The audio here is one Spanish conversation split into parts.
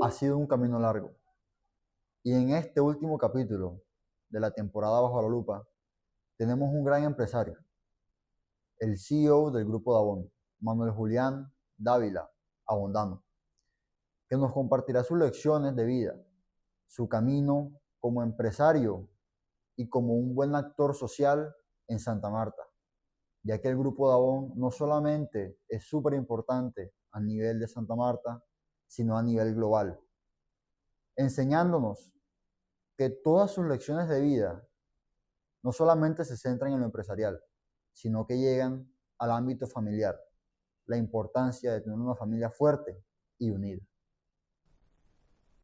Ha sido un camino largo y en este último capítulo de la temporada Bajo la Lupa tenemos un gran empresario, el CEO del Grupo Davon, Manuel Julián Dávila Abondano, que nos compartirá sus lecciones de vida, su camino como empresario y como un buen actor social en Santa Marta, ya que el Grupo Davon no solamente es súper importante a nivel de Santa Marta, sino a nivel global, enseñándonos que todas sus lecciones de vida no solamente se centran en lo empresarial, sino que llegan al ámbito familiar, la importancia de tener una familia fuerte y unida.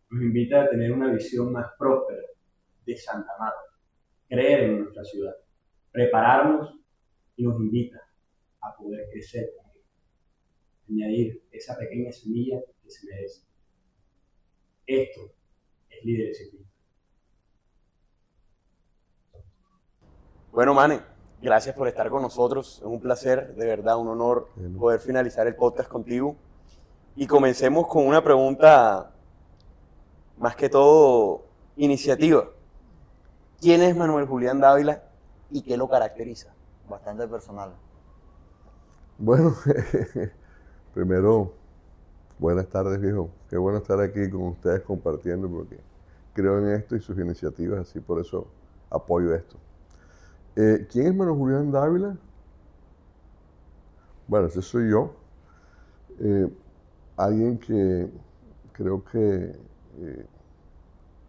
Nos invita a tener una visión más próspera de Santa Marta, creer en nuestra ciudad, prepararnos y nos invita a poder crecer con ella, añadir esa pequeña semilla que se merece. Esto es Líderes Sin Filtro. Bueno, Mane, gracias por estar con nosotros. Es un placer, de verdad, un honor poder finalizar el podcast contigo. Y comencemos con una pregunta, más que todo, iniciativa. ¿Quién es Manuel Julián Dávila y qué lo caracteriza? Bastante personal. Bueno, primero, buenas tardes, viejo. Qué bueno estar aquí con ustedes compartiendo porque creo en esto y sus iniciativas, así por eso apoyo esto. ¿Quién es Manuel Julián Dávila? Bueno, ese soy yo. Eh, Alguien que creo que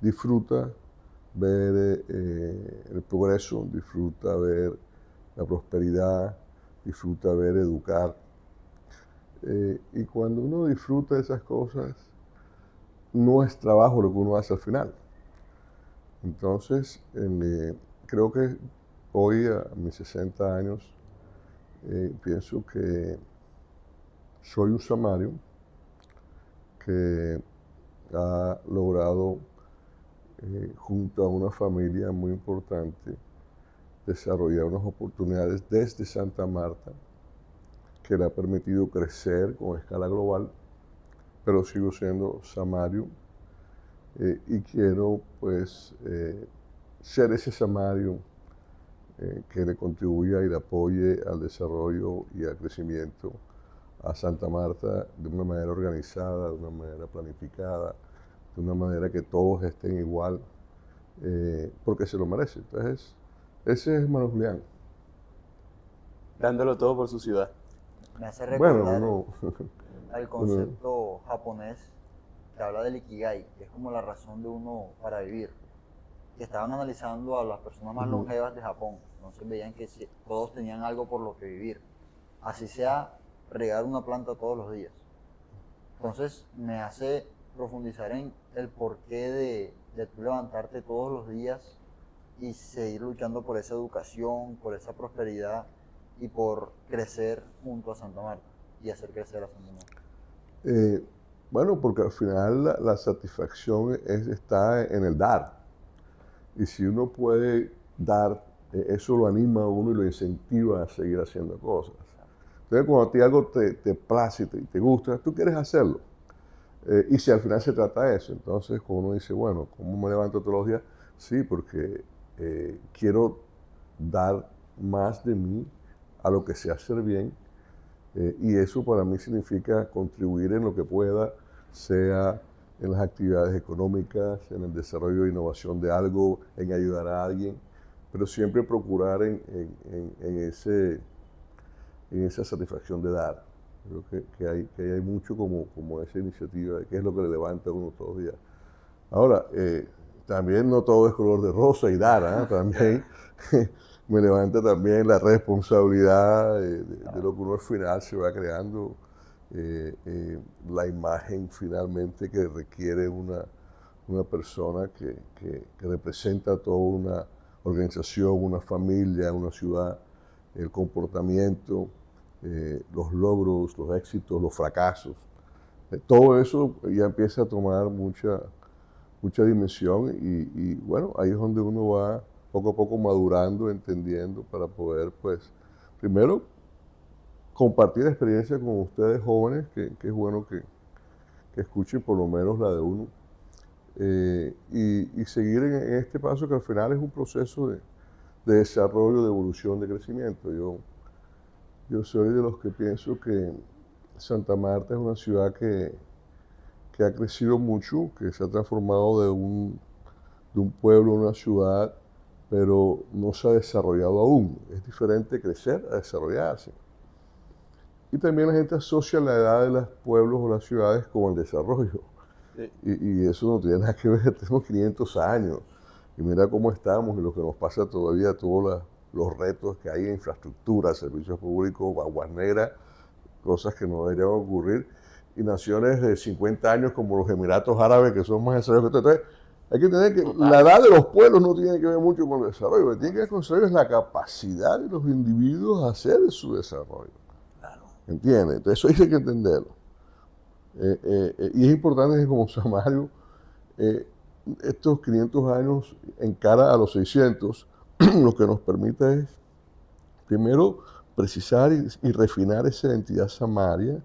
disfruta ver el progreso, disfruta ver la prosperidad, disfruta ver educar. Y cuando uno disfruta de esas cosas, no es trabajo lo que uno hace al final. Entonces, creo que hoy, a mis 60 años, pienso que soy un samario que ha logrado, junto a una familia muy importante, desarrollar unas oportunidades desde Santa Marta que le ha permitido crecer con escala global, pero sigo siendo samario y quiero pues ser ese samario que le contribuya y le apoye al desarrollo y al crecimiento a Santa Marta de una manera organizada, de una manera planificada, de una manera que todos estén igual, porque se lo merece. Entonces, ese es Manuel Julián. Dándolo todo por su ciudad. Me hace Bueno, recordar no, al uno, concepto japonés que habla del Ikigai, que es como la razón de uno para vivir. Que estaban analizando a las personas más uno, longevas de Japón. Entonces veían que todos tenían algo por lo que vivir. Así sea regar una planta todos los días. Entonces me hace profundizar en el porqué de tú levantarte todos los días y seguir luchando por esa educación, por esa prosperidad y por crecer junto a Santa Marta y hacer crecer a Santa Marta. eh, bueno, porque al final la satisfacción está en el dar. Y si uno puede dar, eso lo anima a uno y lo incentiva a seguir haciendo cosas. Entonces, cuando a ti algo te place y te gusta, tú quieres hacerlo. Y si al final se trata de eso, entonces cuando uno dice, bueno, ¿cómo me levanto todos los días? Sí, porque quiero dar más de mí a lo que sé hacer bien. Y eso para mí significa contribuir en lo que pueda, sea en las actividades económicas, en el desarrollo de innovación de algo, en ayudar a alguien, pero siempre procurar en esa satisfacción de dar. Creo que hay mucho como esa iniciativa, que es lo que le levanta a uno todos los días. Ahora, también no todo es color de rosa y dar, ¿eh? También me levanta también la responsabilidad de lo que uno al final se va creando, la imagen finalmente que requiere una persona que representa toda una organización, una familia, una ciudad, el comportamiento, los logros, los éxitos, los fracasos. Todo eso ya empieza a tomar mucha dimensión y bueno, ahí es donde uno va poco a poco madurando, entendiendo para poder pues primero compartir experiencia con ustedes jóvenes, que es bueno que que escuchen por lo menos la de uno. Y seguir en este paso que al final es un proceso de desarrollo, de evolución, de crecimiento. Yo soy de los que pienso que Santa Marta es una ciudad que ha crecido mucho, que se ha transformado de un pueblo a una ciudad, pero no se ha desarrollado aún. Es diferente crecer a desarrollarse. Y también la gente asocia la edad de los pueblos o las ciudades con el desarrollo. Sí. Y eso no tiene nada que ver, tenemos 500 años. Y mira cómo estamos y lo que nos pasa todavía, todos los retos que hay en infraestructura, servicios públicos, aguas negras, cosas que no deberían ocurrir. Y naciones de 50 años como los Emiratos Árabes, que son más desarrollados que todo. Entonces, hay que entender que la edad de los pueblos no tiene que ver mucho con el desarrollo. Lo que tiene que ver con el desarrollo es la capacidad de los individuos a hacer su desarrollo. Claro. ¿Entiendes? Entonces, eso hay que entenderlo. Y es importante que como Samario, estos 500 años en cara a los 600, lo que nos permite es, primero, precisar y refinar esa identidad samaria,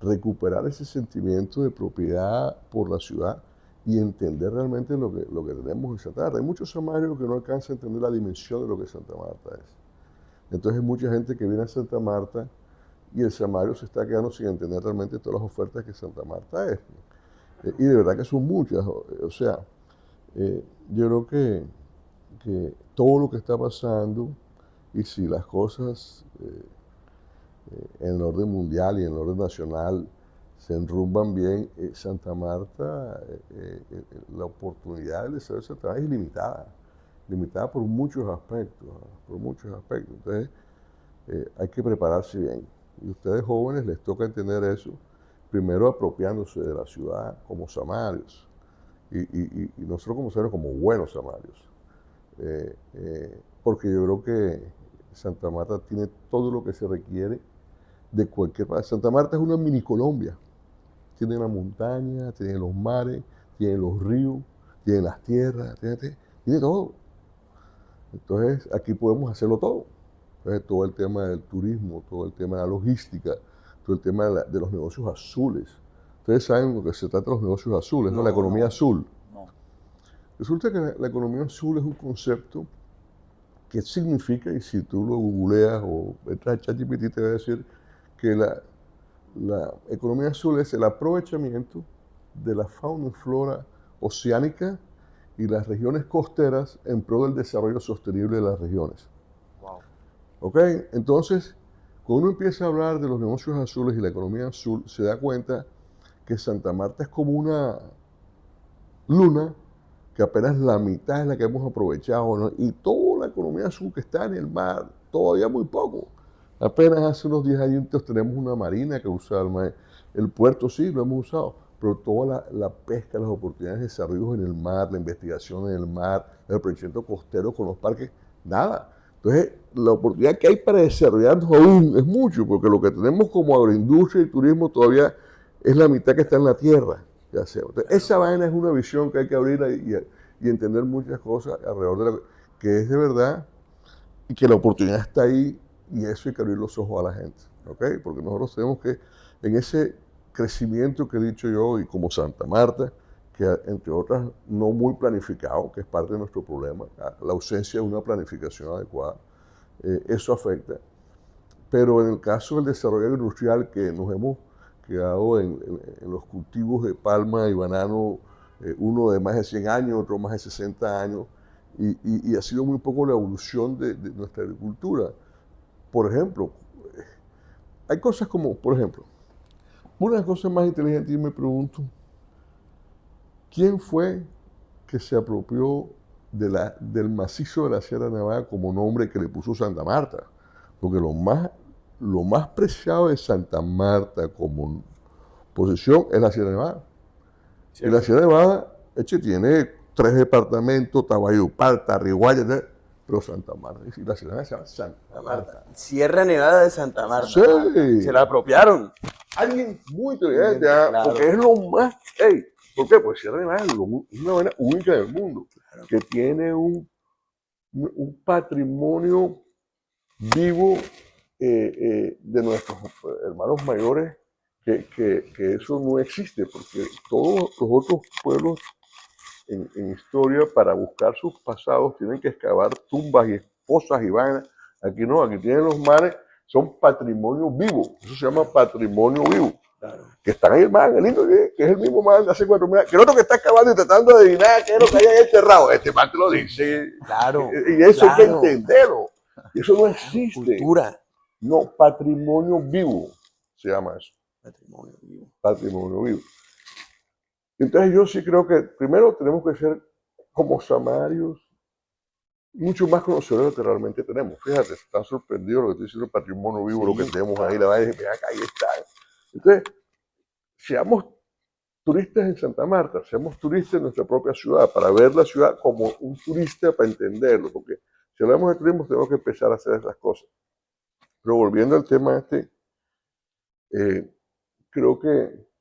recuperar ese sentimiento de propiedad por la ciudad y entender realmente lo que tenemos en Santa Marta. Hay muchos samarios que no alcanzan a entender la dimensión de lo que Santa Marta es. Entonces hay mucha gente que viene a Santa Marta y el samario se está quedando sin entender realmente todas las ofertas que Santa Marta es. Y de verdad que son muchas. O sea, yo creo que todo lo que está pasando, y si las cosas en el orden mundial y en el orden nacional se enrumban bien, Santa Marta, la oportunidad de desarrollo de Santa Marta es limitada por muchos aspectos, por muchos aspectos. Entonces, hay que prepararse bien. Y a ustedes jóvenes les toca entender eso, primero apropiándose de la ciudad como samarios, y nosotros como samarios como buenos samarios. Porque yo creo que Santa Marta tiene todo lo que se requiere de cualquier parte. Santa Marta es una mini Colombia. Tiene la montaña, tiene los mares, tiene los ríos, tiene las tierras, tiene todo. Entonces, aquí podemos hacerlo todo. Entonces, todo el tema del turismo, todo el tema de la logística, todo el tema de los negocios azules. Ustedes saben lo que se trata de los negocios azules, ¿no? La economía azul. No. Resulta que la economía azul es un concepto que significa, y si tú lo googleas o entras a ChatGPT te va a decir que la economía azul es el aprovechamiento de la fauna y flora oceánica y las regiones costeras en pro del desarrollo sostenible de las regiones. Wow. ¿Ok? Entonces, cuando uno empieza a hablar de los negocios azules y la economía azul, se da cuenta que Santa Marta es como una luna que apenas la mitad es la que hemos aprovechado, ¿no? Y toda la economía azul que está en el mar, todavía muy poco. Apenas hace unos 10 años tenemos una marina que usa el puerto, sí, lo hemos usado, pero toda la pesca, las oportunidades de desarrollo en el mar, la investigación en el mar, el aprovechamiento costero con los parques, nada. Entonces, la oportunidad que hay para desarrollarnos aún es mucho, porque lo que tenemos como agroindustria y turismo todavía es la mitad que está en la tierra. Entonces, esa vaina es una visión que hay que abrir y entender muchas cosas alrededor de que es de verdad y que la oportunidad está ahí y eso hay que abrir los ojos a la gente, ¿ok? Porque nosotros tenemos que, en ese crecimiento que he dicho yo y como Santa Marta, que entre otras no muy planificado, que es parte de nuestro problema, la ausencia de una planificación adecuada, eso afecta. Pero en el caso del desarrollo industrial que nos hemos quedado en los cultivos de palma y banano, uno de más de 100 años, otro más de 60 años, y ha sido muy poco la evolución de nuestra agricultura. Por ejemplo, hay cosas como, por ejemplo, una de las cosas más inteligentes, yo me pregunto, ¿quién fue que se apropió del macizo de la Sierra Nevada como nombre que le puso Santa Marta? Porque lo más preciado de Santa Marta como posesión es la Sierra Nevada. Y la Sierra Nevada, tiene 3 departamentos, Tabayupal, Tarriguaya, pero Santa Marta. Y la Sierra Nevada se llama Santa Marta. Sierra Nevada de Santa Marta. Sí. Se la apropiaron. Alguien muy inteligente, Claro. porque es lo más... ¿Por qué? Pues Sierra Nevada es una vaina única del mundo, que tiene un patrimonio vivo de nuestros hermanos mayores que eso no existe, porque todos los otros pueblos en historia, para buscar sus pasados, tienen que excavar tumbas y fosas y vainas. Aquí no, aquí tienen los mares, son patrimonio vivo, eso se llama patrimonio vivo. Claro. Que están ahí el mar, el lindo, que es el mismo mar de hace 4.000 años, que el otro que está excavando y tratando de adivinar qué es lo que hay ahí enterrado, este mar te lo dice. Claro. Y eso hay que entenderlo. Eso no existe. Cultura. No, patrimonio vivo se llama eso. Patrimonio vivo. Patrimonio vivo. Entonces yo sí creo que primero tenemos que ser como samarios mucho más conocedores de lo que realmente tenemos. Fíjate, están sorprendidos lo que estoy diciendo, el patrimonio vivo, lo que tenemos ahí, la vaina, mira acá, ahí está. Entonces, seamos turistas en Santa Marta, seamos turistas en nuestra propia ciudad, para ver la ciudad como un turista, para entenderlo, porque si hablamos de turismo tenemos que empezar a hacer esas cosas. Pero volviendo al tema creo que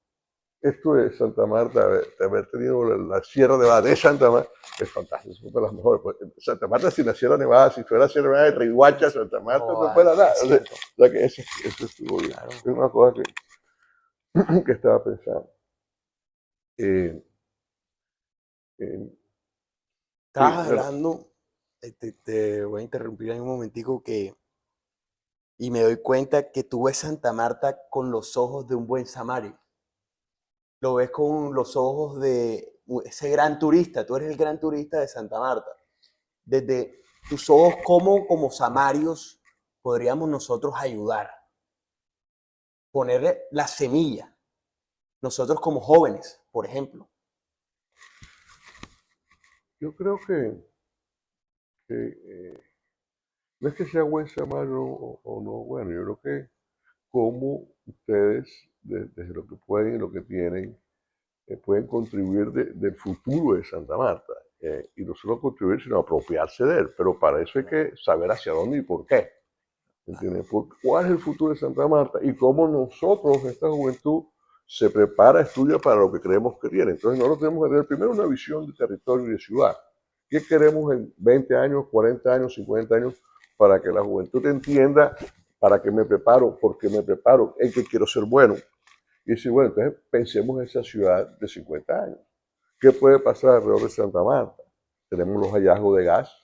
esto de Santa Marta, de haber tenido la Sierra Nevada de Santa Marta, es fantástico, es una de las mejores. Santa Marta sin la Sierra Nevada, si fuera la Sierra Nevada de Riguacha, Santa Marta no fuera nada. O sea que eso estuvo bien. Claro. Es una cosa que estaba pensando. Estabas hablando, te voy a interrumpir en un momentico y me doy cuenta que tú ves Santa Marta con los ojos de un buen samario. Lo ves con los ojos de ese gran turista. Tú eres el gran turista de Santa Marta. Desde tus ojos, ¿cómo como samarios podríamos nosotros ayudar? Ponerle la semilla. Nosotros como jóvenes, por ejemplo. Yo creo que no es que sea buen samario o no, bueno, yo creo que como ustedes, desde lo que pueden y lo que tienen, pueden contribuir del futuro de Santa Marta. Y no solo contribuir, sino apropiarse de él. Pero para eso hay que saber hacia dónde y por qué. ¿Entiendes? ¿Cuál es el futuro de Santa Marta? Y cómo nosotros, esta juventud, se prepara, estudia para lo que creemos que tiene. Entonces nosotros tenemos que tener primero una visión de territorio y de ciudad. ¿Qué queremos en 20 años, 40 años, 50 años para que la juventud entienda para qué me preparo, por qué me preparo, en qué quiero ser bueno? Y decir, bueno, entonces pensemos en esa ciudad de 50 años. ¿Qué puede pasar alrededor de Santa Marta? Tenemos los hallazgos de gas,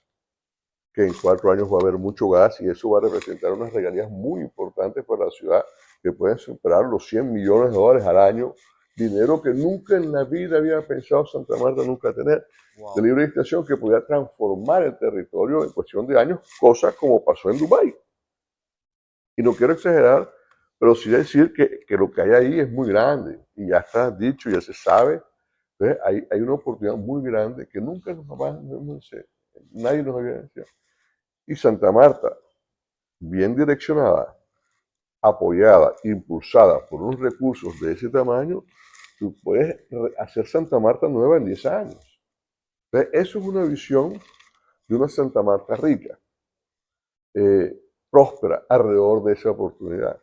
que en 4 años va a haber mucho gas y eso va a representar unas regalías muy importantes para la ciudad que pueden superar los $100 millones al año, dinero que nunca en la vida había pensado Santa Marta nunca tener, de libre licitación, que podía transformar el territorio en cuestión de años, cosa como pasó en Dubái. Y no quiero exagerar, pero sí decir que lo que hay ahí es muy grande y ya está dicho, ya se sabe. Entonces hay una oportunidad muy grande que nunca nadie nos había dicho. Y Santa Marta, bien direccionada, apoyada, impulsada por unos recursos de ese tamaño, tú puedes hacer Santa Marta nueva en 10 años. Entonces, eso es una visión de una Santa Marta rica, próspera alrededor de esa oportunidad.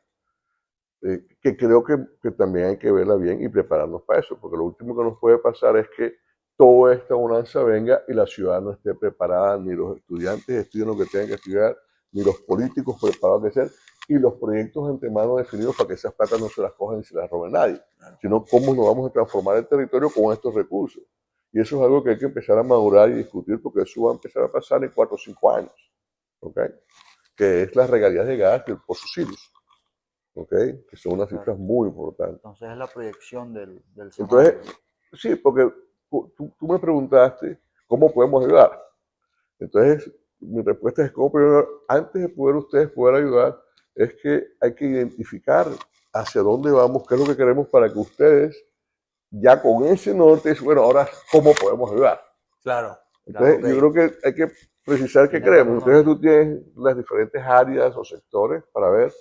Que creo que también hay que verla bien y prepararnos para eso, porque lo último que nos puede pasar es que toda esta bonanza venga y la ciudad no esté preparada, ni los estudiantes estudien lo que tengan que estudiar, ni los políticos preparados que ser, y los proyectos antemano definidos para que esas platas no se las cojan ni se las roben nadie, sino cómo nos vamos a transformar el territorio con estos recursos. Y eso es algo que hay que empezar a madurar y discutir, porque eso va a empezar a pasar en 4 o 5 años, ¿okay? Que es las regalías de gas del Pozo Silos. ¿Okay? Que son unas cifras muy importantes. Entonces es la proyección del Entonces, sí, porque tú me preguntaste cómo podemos ayudar. Entonces, mi respuesta es cómo podemos ayudar. Antes de ustedes poder ayudar, es que hay que identificar hacia dónde vamos, qué es lo que queremos para que ustedes, ya con ese norte, bueno, ahora, ¿cómo podemos ayudar? Claro. Entonces, yo creo que hay que precisar qué queremos. Entonces, tú tienes las diferentes áreas o sectores para ver.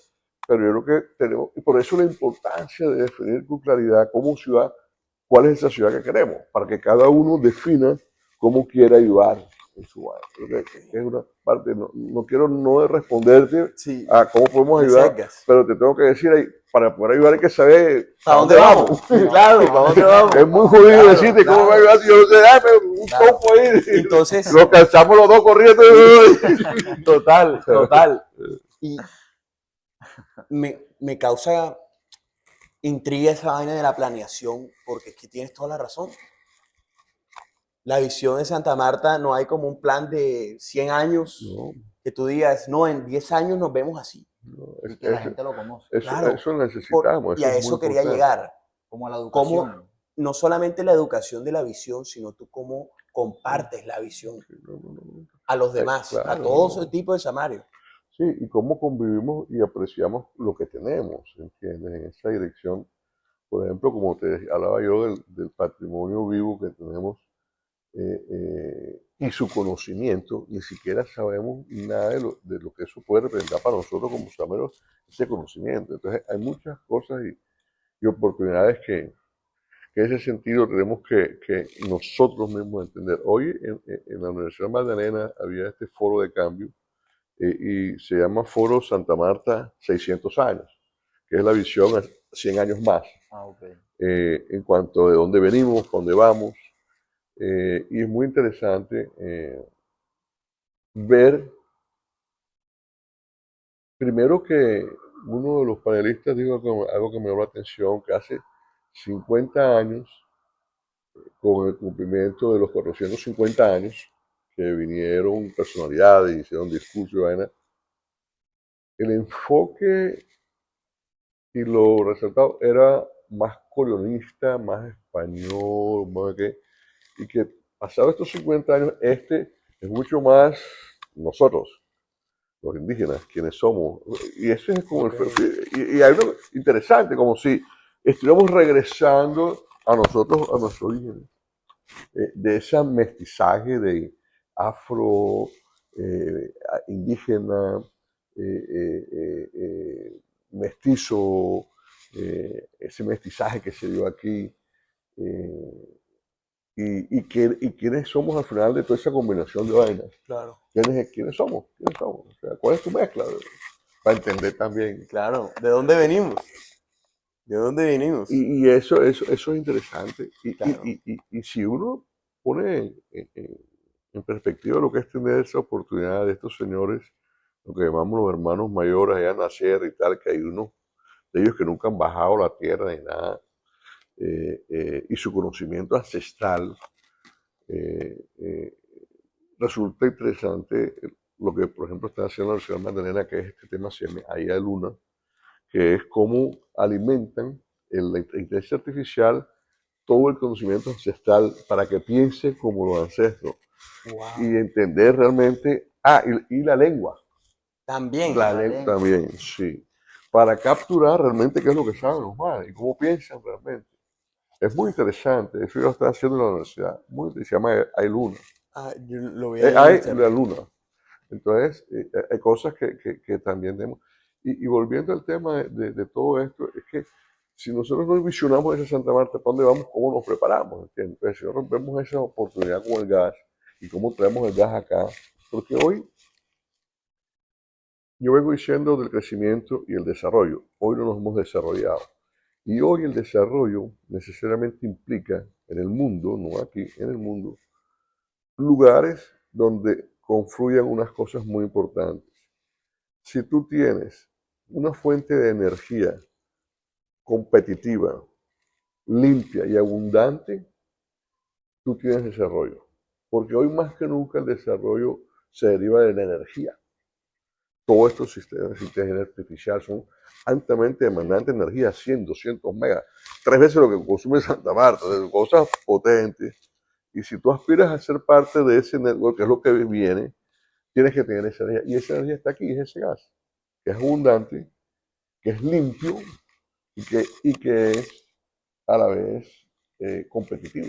Pero yo creo que tenemos, y por eso la importancia de definir con claridad como ciudad cuál es esa ciudad que queremos, para que cada uno defina cómo quiere ayudar en su área. Creo que es una parte, no quiero no responderte a cómo podemos ayudar, pero te tengo que decir, para poder ayudar hay que saber ¿a dónde vamos? Claro, ¿para dónde vamos? Es muy jodido decirte cómo va a ayudar si yo no sé, pero un poco ahí. Entonces, lo cansamos los dos corriendo. Total. Y me causa intriga esa vaina de la planeación, porque es que tienes toda la razón. La visión de Santa Marta no hay como un plan de 100 años No, que tú digas, no, en 10 años nos vemos así. no, Y que la gente lo conoce. Claro, eso necesitamos, y eso a es muy eso quería importante. llegar. Como la Cómo educación. no solamente la educación de la visión, sino tú cómo compartes la visión Sí, no. a los demás, a Claro, todo ese no. tipo de Samario. Sí, y cómo convivimos y apreciamos lo que tenemos, ¿entiendes? En esa dirección, por ejemplo, como te hablaba yo del patrimonio vivo que tenemos y su conocimiento, ni siquiera sabemos nada de lo que eso puede representar para nosotros como sameros, ese conocimiento. Entonces, hay muchas cosas y oportunidades que en ese sentido tenemos que nosotros mismos entender. Hoy en la Universidad Magdalena había este foro de cambio y se llama Foro Santa Marta 600 años, que es la visión a 100 años más, Ah, ok. en cuanto de dónde venimos, dónde vamos. Y es muy interesante ver, primero que uno de los panelistas dijo algo que me llamó la atención, que hace 50 años, con el cumplimiento de los 450 años, que vinieron personalidades y hicieron discursos y vaina, el enfoque y lo resaltado era más colonista, más español, más que, y que pasado estos 50 años, este es mucho más nosotros, los indígenas, quienes somos. Y eso es como y hay algo interesante, como si estuviéramos regresando a nosotros, a nuestro origen, de ese mestizaje de afro, indígena, mestizo, ese mestizaje que se dio aquí, eh, y quiénes somos al final de toda esa combinación de vainas. Claro, ¿Quiénes somos? ¿Quiénes somos? O sea, ¿cuál es tu mezcla? Para entender también. claro. ¿De dónde venimos? ¿De dónde venimos? Y eso es interesante. Claro. Y si uno pone en perspectiva lo que es tener esa oportunidad de estos señores, lo que llamamos los hermanos mayores allá en la sierra y tal, que hay unos de ellos que nunca han bajado la tierra ni nada, y su conocimiento ancestral, eh, eh, resulta interesante lo que, por ejemplo, está haciendo la Universidad Magdalena, que es este tema, se llama Aya Luna, que es cómo alimentan en la inteligencia artificial todo el conocimiento ancestral para que piense como los ancestros y Wow. entender realmente, y la lengua, También. la La lengua lengua. también, sí, para capturar realmente qué es lo que saben los padres y cómo piensan realmente. Es muy interesante, eso yo lo estaba haciendo en la universidad, se llama Hay Luna, Ah, yo lo vi ahí en Hay la internet. Luna. Entonces, hay cosas que también tenemos. Y volviendo al tema de todo esto, es que si nosotros no visionamos esa Santa Marta, ¿para dónde vamos? ¿Cómo nos preparamos? ¿Entiendes? Entonces, si nosotros vemos esa oportunidad con el gas y cómo traemos el gas acá, porque hoy yo vengo diciendo del crecimiento y el desarrollo. Hoy no nos hemos desarrollado. Y hoy el desarrollo necesariamente implica en el mundo, no aquí, en el mundo, lugares donde confluyan unas cosas muy importantes. Si tú tienes una fuente de energía competitiva, limpia y abundante, tú tienes desarrollo. Porque hoy más que nunca el desarrollo se deriva de la energía. Todos estos sistemas de inteligencia artificial son altamente demandantes de energía, 100, 200 megas, 3 veces lo que consume Santa Marta, cosas potentes. Y si tú aspiras a ser parte de ese network, que es lo que viene, tienes que tener esa energía. Y esa energía está aquí, es ese gas, que es abundante, que es limpio y que es a la vez competitivo.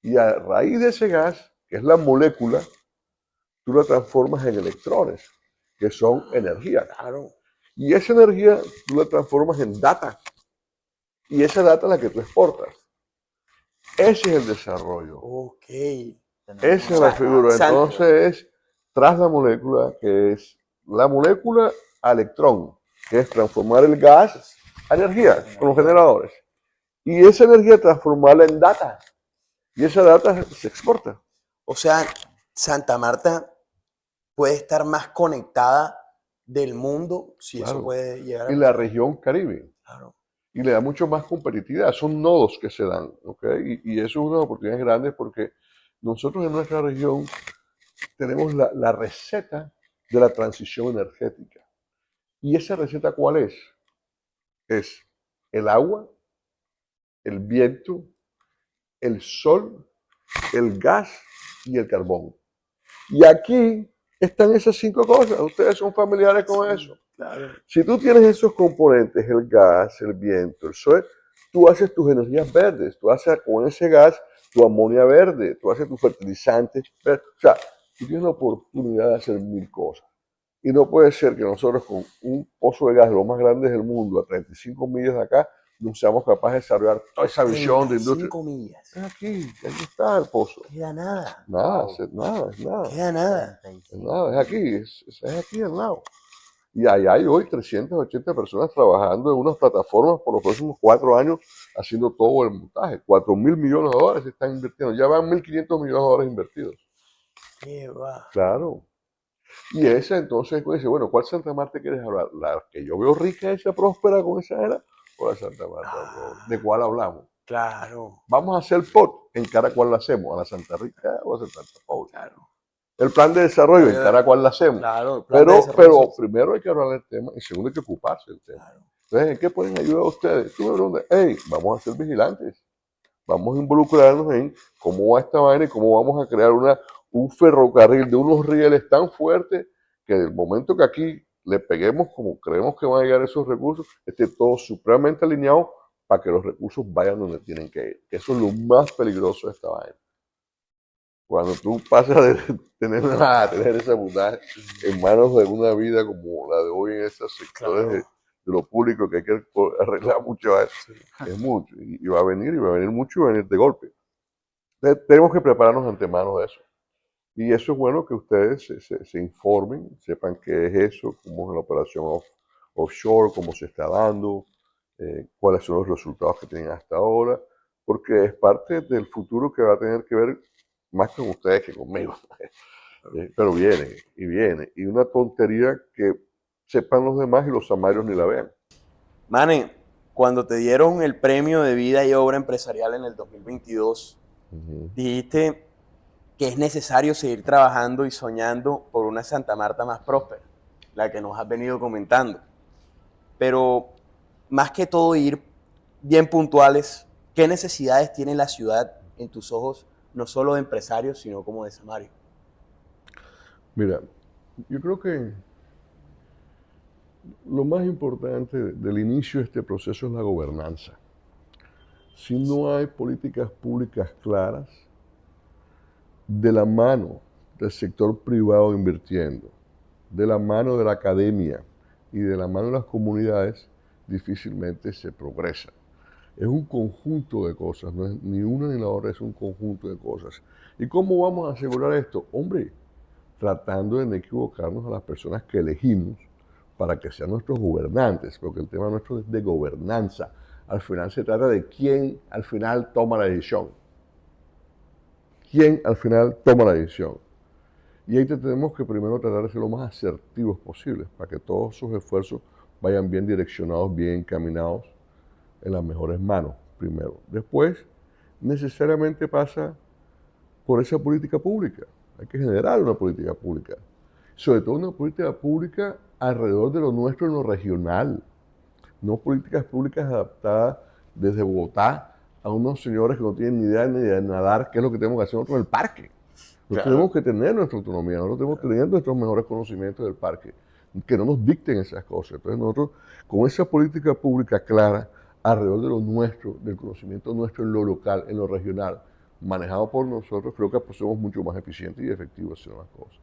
Y a raíz de ese gas, que es la molécula, tú la transformas en electrones, que son energía. Claro. Y esa energía tú la transformas en data. Y esa data es la que tú exportas. Ese es el desarrollo. Ok. Esa es O la sea, figura. Entonces, tras la molécula, que es la molécula a electrón, que es transformar el gas a energía con los generadores. Y esa energía transformarla en data. Y esa data se exporta. O sea, Santa Marta puede estar más conectada del mundo, si eso Claro. puede llegar a En la pasar. región Caribe. Claro. y le da mucho más competitividad. Son nodos que se dan, ¿ok? Y eso es una oportunidad grande porque nosotros en nuestra región tenemos la receta de la transición energética. ¿Y esa receta cuál es? Es el agua, el viento, el sol, el gas y el carbón. Y aquí están esas 5 cosas. Ustedes son familiares con eso. Claro. Si tú tienes esos componentes, el gas, el viento, el sol, tú haces tus energías verdes. Tú haces con ese gas tu amonia verde. Tú haces tus fertilizantes verdes. O sea, tú tienes la oportunidad de hacer 1000 cosas. Y no puede ser que nosotros con un pozo de gas de los más grandes del mundo, a 35 millas de acá, no seamos capaces de desarrollar toda esa visión de industria. 35 millas. Es aquí está el pozo. Queda nada. Nada, Wow. nada, es nada. Queda nada. Es nada, es aquí, es aquí al lado. Y ahí hay hoy 380 personas trabajando en unas plataformas por los próximos 4 años haciendo todo el montaje. 4.000 millones de dólares se están invirtiendo. Ya van 1.500 millones de dólares invertidos. ¿Qué va? Claro. Y esa entonces dice, bueno, ¿cuál Santa Marta quieres hablar? ¿La que yo veo rica, esa próspera con esa era? ¿O la Santa Marta? ¿De cuál hablamos? Claro. Vamos a hacer POT, ¿en cada cual la hacemos? ¿A la Santa Rica o a la Santa Pobre? Claro. El plan de desarrollo, ¿en cada cual la hacemos? Claro. El plan de Pero desarrollo. primero hay que hablar del tema y segundo hay que ocuparse del tema. Claro. Entonces, ¿en qué pueden ayudar ustedes? Tú me preguntas, hey, vamos a ser vigilantes. Vamos a involucrarnos en cómo va esta vaina y cómo vamos a crear un ferrocarril de unos rieles tan fuertes que del momento que aquí le peguemos como creemos que van a llegar esos recursos, esté todo supremamente alineado para que los recursos vayan donde tienen que ir. Eso es lo más peligroso de esta vaina. Cuando tú pasas de tener esa abundancia en manos de una vida como la de hoy en esos sectores Claro. de lo público que hay que arreglar mucho, es mucho. Y va a venir mucho y va a venir de golpe. Entonces, tenemos que prepararnos antemano de eso. Y eso es bueno que ustedes se informen, sepan qué es eso, cómo es la operación offshore, cómo se está dando, cuáles son los resultados que tienen hasta ahora, porque es parte del futuro que va a tener que ver más con ustedes que conmigo. Pero viene, y viene. Y una tontería que sepan los demás y los samarios ni la vean. Mane, cuando te dieron el premio de vida y obra empresarial en el 2022, dijiste que es necesario seguir trabajando y soñando por una Santa Marta más próspera, la que nos has venido comentando. Pero más que todo ir bien puntuales, ¿qué necesidades tiene la ciudad en tus ojos, no solo de empresarios, sino como de samario? Mira, yo creo que lo más importante del inicio de este proceso es la gobernanza. Si no hay políticas públicas claras, de la mano del sector privado invirtiendo, de la mano de la academia y de la mano de las comunidades, difícilmente se progresa. Es un conjunto de cosas, no es ni una ni la otra, es un conjunto de cosas. ¿Y cómo vamos a asegurar esto? Hombre, tratando de no equivocarnos a las personas que elegimos para que sean nuestros gobernantes, porque el tema nuestro es de gobernanza. Al final se trata de quién al final toma la decisión. ¿Quién al final toma la decisión? Y ahí tenemos que primero tratar de ser lo más asertivos posibles para que todos sus esfuerzos vayan bien direccionados, bien encaminados en las mejores manos, primero. Después, necesariamente pasa por esa política pública. Hay que generar una política pública. Sobre todo una política pública alrededor de lo nuestro en lo regional. No políticas públicas adaptadas desde Bogotá a unos señores que no tienen ni idea ni de nadar, qué es lo que tenemos que hacer nosotros en el parque. Nosotros tenemos que tener nuestra autonomía, nosotros tenemos que tener nuestros mejores conocimientos del parque, que no nos dicten esas cosas. Entonces nosotros, con esa política pública clara, alrededor de lo nuestro, del conocimiento nuestro en lo local, en lo regional, manejado por nosotros, creo que pues, somos mucho más eficientes y efectivos haciendo las cosas.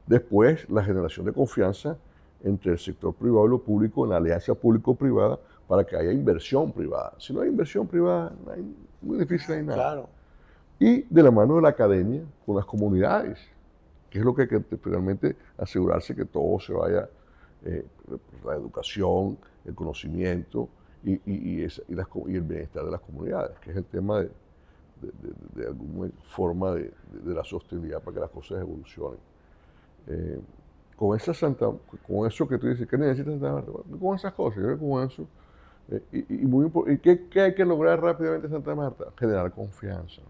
Después, la generación de confianza entre el sector privado y lo público, en la alianza público-privada, para que haya inversión privada. Si no hay inversión privada, muy difícil hay nada. Claro. Y de la mano de la academia, con las comunidades, que es lo que hay que realmente asegurarse que todo se vaya, la educación, el conocimiento y el bienestar de las comunidades, que es el tema de alguna forma de la sostenibilidad para que las cosas evolucionen. Con eso que tú dices, ¿qué necesitas? Con esas cosas, yo creo que con eso ¿Y qué hay que lograr rápidamente en Santa Marta? Generar confianza.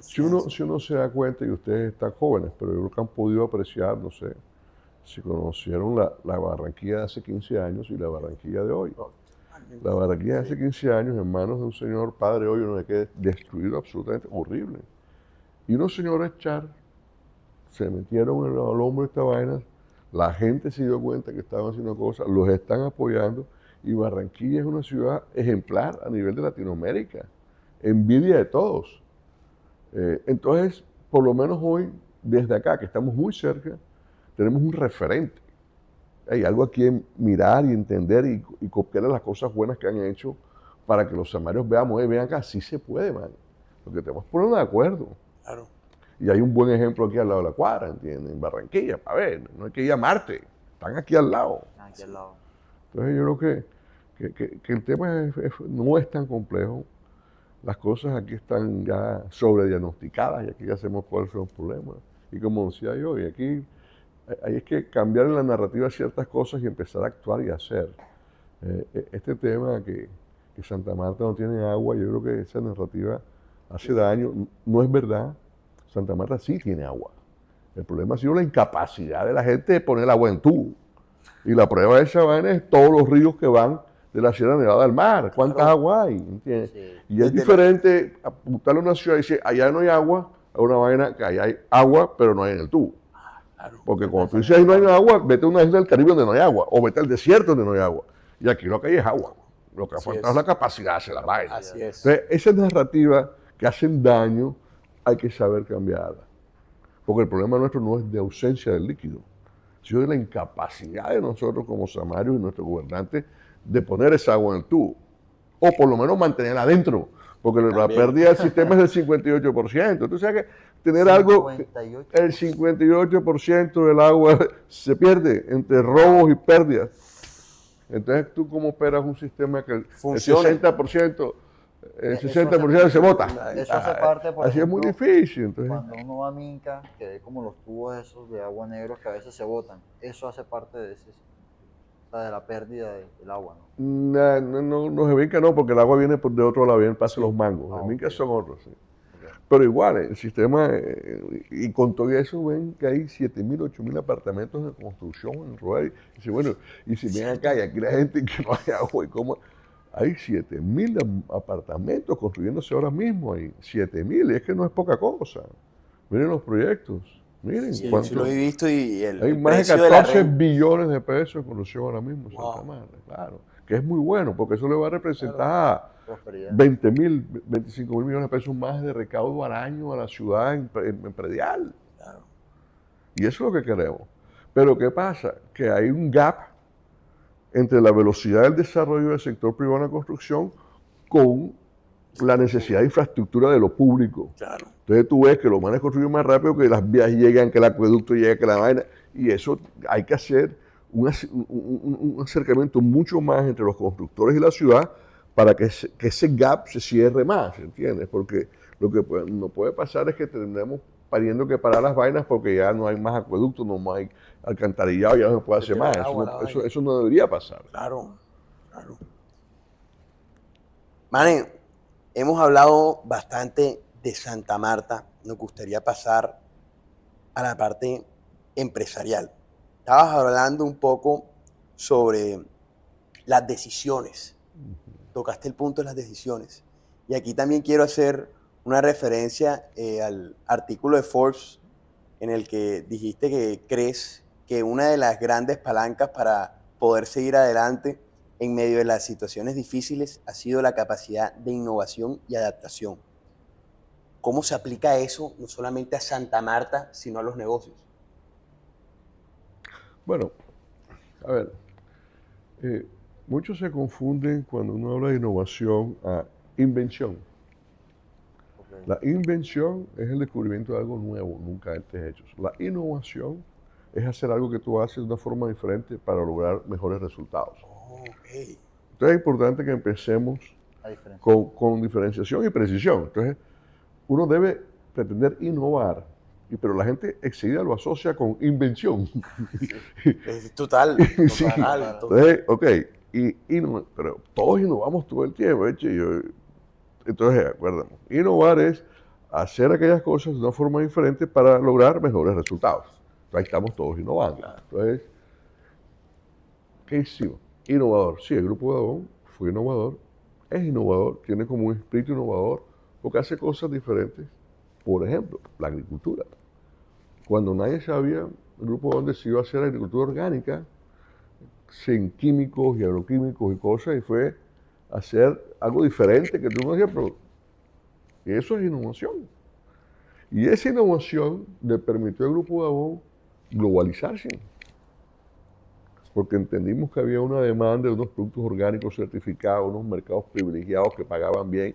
Si uno se da cuenta, y ustedes están jóvenes, pero yo creo que han podido apreciar, no sé, si conocieron la Barranquilla de hace 15 años y la Barranquilla de hoy. La Barranquilla de hace 15 años en manos de un señor padre hoy, uno que destruido absolutamente, horrible. Y unos señores char se metieron al hombro de esta vaina, la gente se dio cuenta que estaban haciendo cosas, los están apoyando, y Barranquilla es una ciudad ejemplar a nivel de Latinoamérica, envidia de todos. Entonces, por lo menos hoy, desde acá, que estamos muy cerca, tenemos un referente. Hay algo aquí en mirar y entender y copiar las cosas buenas que han hecho para que los samarios veamos, vean acá, sí se puede, man. Lo que tenemos que ponernos de acuerdo. Claro. Y hay un buen ejemplo aquí al lado de la cuadra, ¿entienden? En Barranquilla, para ver, no hay que ir a Marte, están aquí al lado. Aquí al lado. Entonces yo creo que el tema no es tan complejo. Las cosas aquí están ya sobrediagnosticadas y aquí ya sabemos cuáles son los problemas. Y como decía yo, y aquí hay que cambiar en la narrativa ciertas cosas y empezar a actuar y hacer. Este tema que Santa Marta no tiene agua, yo creo que esa narrativa hace daño. No es verdad. Santa Marta sí tiene agua. El problema ha sido la incapacidad de la gente de poner el agua en tubo. Y la prueba de esa vaina es todos los ríos que van de la Sierra Nevada al mar. ¿Cuántas aguas hay? ¿Entiendes? Sí. Y es diferente apuntarle a una ciudad y decir, allá no hay agua, a una vaina que allá hay agua, pero no hay en el tubo. Claro. Porque cuando tú dices ahí no hay agua, vete a una isla del Caribe donde no hay agua, o vete al desierto donde no hay agua. Y aquí lo que hay es agua. Lo que ha Así faltado es es. la capacidad de hacer la vaina. Así es. Entonces, esas narrativas que hacen daño hay que saber cambiarlas. Porque el problema nuestro no es de ausencia del líquido, sino de la incapacidad de nosotros como samarios y nuestros gobernantes de poner esa agua en el tubo. O por lo menos mantenerla adentro. Porque la pérdida del sistema es del 58%. Entonces, hay que tener algo, 58. el 58% del agua se pierde entre robos y pérdidas. Entonces, ¿tú cómo operas un sistema que Funciona. el 60%, el Eso 60% se bota? Eso hace parte, por Así es muy ejemplo, difícil. Entonces, cuando uno va a Minca, que ve como los tubos esos de agua negros que a veces se botan. Eso hace parte de ese, o sea, de la pérdida del agua, ¿no? no, en Minca no, porque el agua viene de otro lado, viene el paso de los mangos. Ah, En Minca ok. son otros, sí. Pero igual, el sistema, y con todo eso ven que hay 7.000, 8.000 apartamentos de construcción en Rueda. Y dice, bueno, y si ven acá y aquí la gente que no hay agua, ¿y cómo? Hay 7.000 apartamentos construyéndose ahora mismo, hay 7.000, y es que no es poca cosa. Miren los proyectos, miren Sí, cuánto. sí lo he visto y Hay el más de precio de la 14 renta. billones de pesos en construcción ahora mismo en Santa Wow. Marta, claro. Que es muy bueno, porque eso le va a representar Prosperidad. 20.000, 25.000 millones de pesos más de recaudo al año a la ciudad en predial. Claro. Y eso es lo que queremos. Pero ¿qué pasa? Que hay un gap entre la velocidad del desarrollo del sector privado en la construcción con la necesidad de infraestructura de lo público. Claro. Entonces tú ves que los manes construyen más rápido, que las vías llegan, que el acueducto llega, que la vaina. Y eso hay que hacer un acercamiento mucho más entre los constructores y la ciudad para que ese gap se cierre más, ¿entiendes? Porque lo que no puede pasar es que tendremos pariendo que parar las vainas porque ya no hay más acueductos, no más hay alcantarillado, ya no se puede hacer más. Eso no debería pasar. Claro, claro. Mane, hemos hablado bastante de Santa Marta. Nos gustaría pasar a la parte empresarial. Estabas hablando un poco sobre las decisiones. Tocaste el punto de las decisiones. Y aquí también quiero hacer una referencia al artículo de Forbes en el que dijiste que crees que una de las grandes palancas para poder seguir adelante en medio de las situaciones difíciles ha sido la capacidad de innovación y adaptación. ¿Cómo se aplica eso no solamente a Santa Marta, sino a los negocios? Bueno, a ver, muchos se confunden cuando uno habla de innovación a invención. Ok. La invención es el descubrimiento de algo nuevo, nunca antes hecho. La innovación es hacer algo que tú haces de una forma diferente para lograr mejores resultados. Okay. Entonces es importante que empecemos La diferencia. con diferenciación y precisión. Entonces, uno debe pretender innovar, pero la gente enseguida lo asocia con invención. Es total, Sí. total. Entonces, ok, Pero todos innovamos todo el tiempo. Entonces, acuérdame, innovar es hacer aquellas cosas de una forma diferente para lograr mejores resultados. Entonces, ahí estamos todos innovando. Claro. Entonces, ¿qué hicimos? Innovador. Sí, el Grupo Dagón fue innovador, es innovador, tiene como un espíritu innovador, porque hace cosas diferentes. Por ejemplo, la agricultura. Cuando nadie sabía, el Grupo Dagón decidió hacer agricultura orgánica, sin químicos y agroquímicos y cosas, y fue hacer algo diferente que tú no decías, pero eso es innovación. Y esa innovación le permitió al Grupo Dagón globalizarse, porque entendimos que había una demanda de unos productos orgánicos certificados, unos mercados privilegiados que pagaban bien,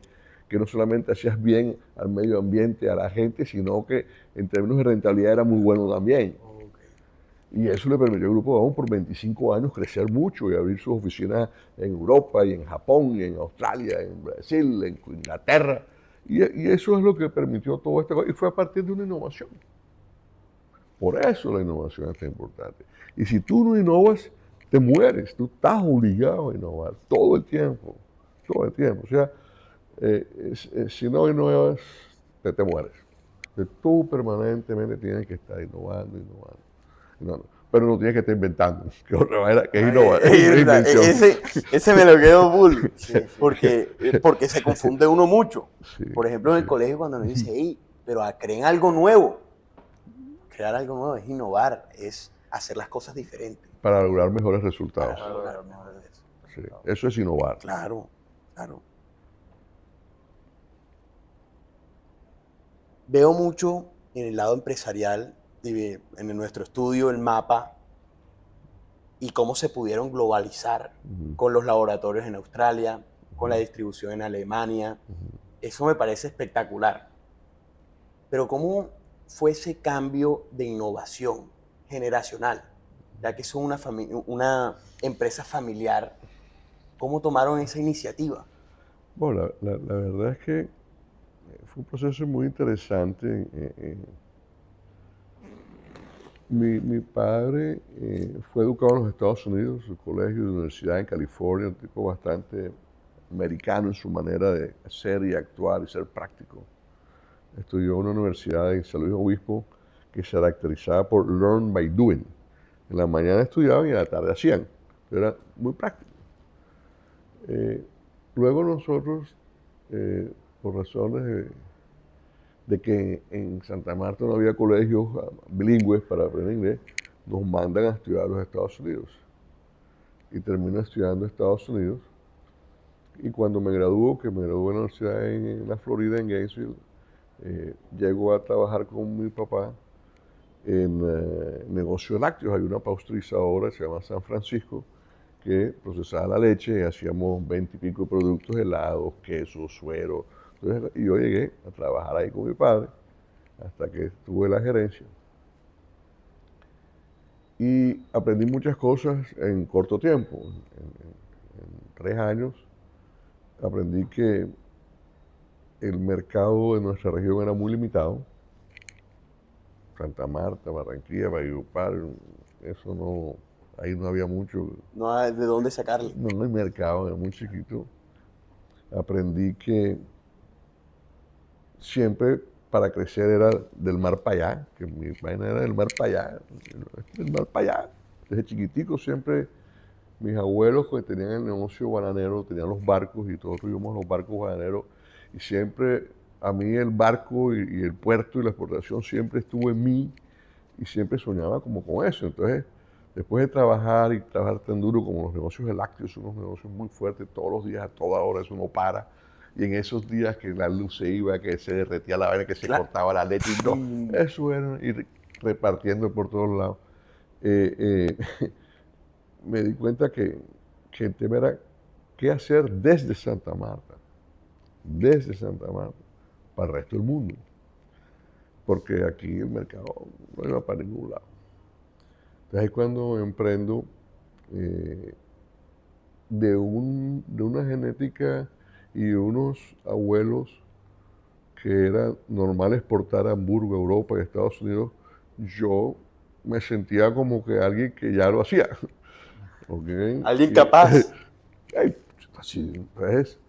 que no solamente hacías bien al medio ambiente, a la gente, sino que en términos de rentabilidad era muy bueno también. Y eso le permitió al Grupo Dagón por 25 años crecer mucho y abrir sus oficinas en Europa y en Japón y en Australia, en Brasil, en Inglaterra. Y eso es lo que permitió todo esto. Y fue a partir de una innovación. Por eso la innovación es tan importante. Y si tú no innovas, te mueres. Tú estás obligado a innovar todo el tiempo. Todo el tiempo. O sea, si no innovas, te mueres. Entonces, tú permanentemente tienes que estar innovando, innovando. Pero no tienes que estar inventando. Que es otra manera, que es innovar. Es invención. Ese me lo quedo full. Sí. Porque se confunde uno mucho. Sí, Por ejemplo, en el sí. colegio cuando nos dice, hey, pero creen algo nuevo. Crear algo nuevo es innovar, es hacer las cosas diferentes. Para lograr mejores resultados. Para lograr mejores resultados. Sí, eso es innovar. Claro, claro. Veo mucho en el lado empresarial, en nuestro estudio, el mapa, y cómo se pudieron globalizar con los laboratorios en Australia, con la distribución en Alemania. Eso me parece espectacular. Pero ¿cómo fue ese cambio de innovación generacional? Ya que son una empresa familiar, ¿cómo tomaron esa iniciativa? Bueno, la verdad es que fue un proceso muy interesante. Mi padre fue educado en los Estados Unidos, en su colegio de universidad en California, un tipo bastante americano en su manera de ser y actuar y ser práctico. Estudió en una universidad en San Luis Obispo que se caracterizaba por learn by doing. En la mañana estudiaban y en la tarde hacían. Era muy práctico. Luego nosotros, por razones de que en Santa Marta no había colegios bilingües para aprender inglés, nos mandan a estudiar a los Estados Unidos. Y termino estudiando en Estados Unidos. Y cuando me graduó, que me gradué en la universidad en la Florida, en Gainesville, llego a trabajar con mi papá en negocio de lácteos. Hay una pasteurizadora que se llama San Francisco que procesaba la leche y hacíamos 20 y pico de productos, helados, quesos, suero. Entonces, y yo llegué a trabajar ahí con mi padre hasta que tuve la gerencia. Y aprendí muchas cosas en corto tiempo. En 3 años aprendí que el mercado de nuestra región era muy limitado. Santa Marta, Barranquilla, Valledupar, eso no, ahí no había mucho. No hay de dónde sacarle. No hay mercado, era muy chiquito. Aprendí que siempre para crecer era del mar para allá, que mi vaina era del mar para allá, del mar para allá. Desde chiquitico siempre mis abuelos que tenían el negocio bananero, tenían los barcos y todos tuvimos los barcos bananeros y siempre a mí el barco y el puerto y la exportación siempre estuvo en mí y siempre soñaba como con eso. Entonces, después de trabajar y trabajar tan duro como los negocios de lácteos, son unos negocios muy fuertes, todos los días, a toda hora, eso no para. Y en esos días que la luz se iba, que se derretía la vaina, que se cortaba la leche y todo, eso era ir repartiendo por todos lados. Me di cuenta que el tema era qué hacer desde Santa Marta para el resto del mundo, porque aquí el mercado no iba para ningún lado. Entonces ahí cuando emprendo de una genética y unos abuelos que era normal exportar a Hamburgo, Europa y Estados Unidos, yo me sentía como que alguien que ya lo hacía. ¿Okay? Alguien capaz. Ay, así, entonces,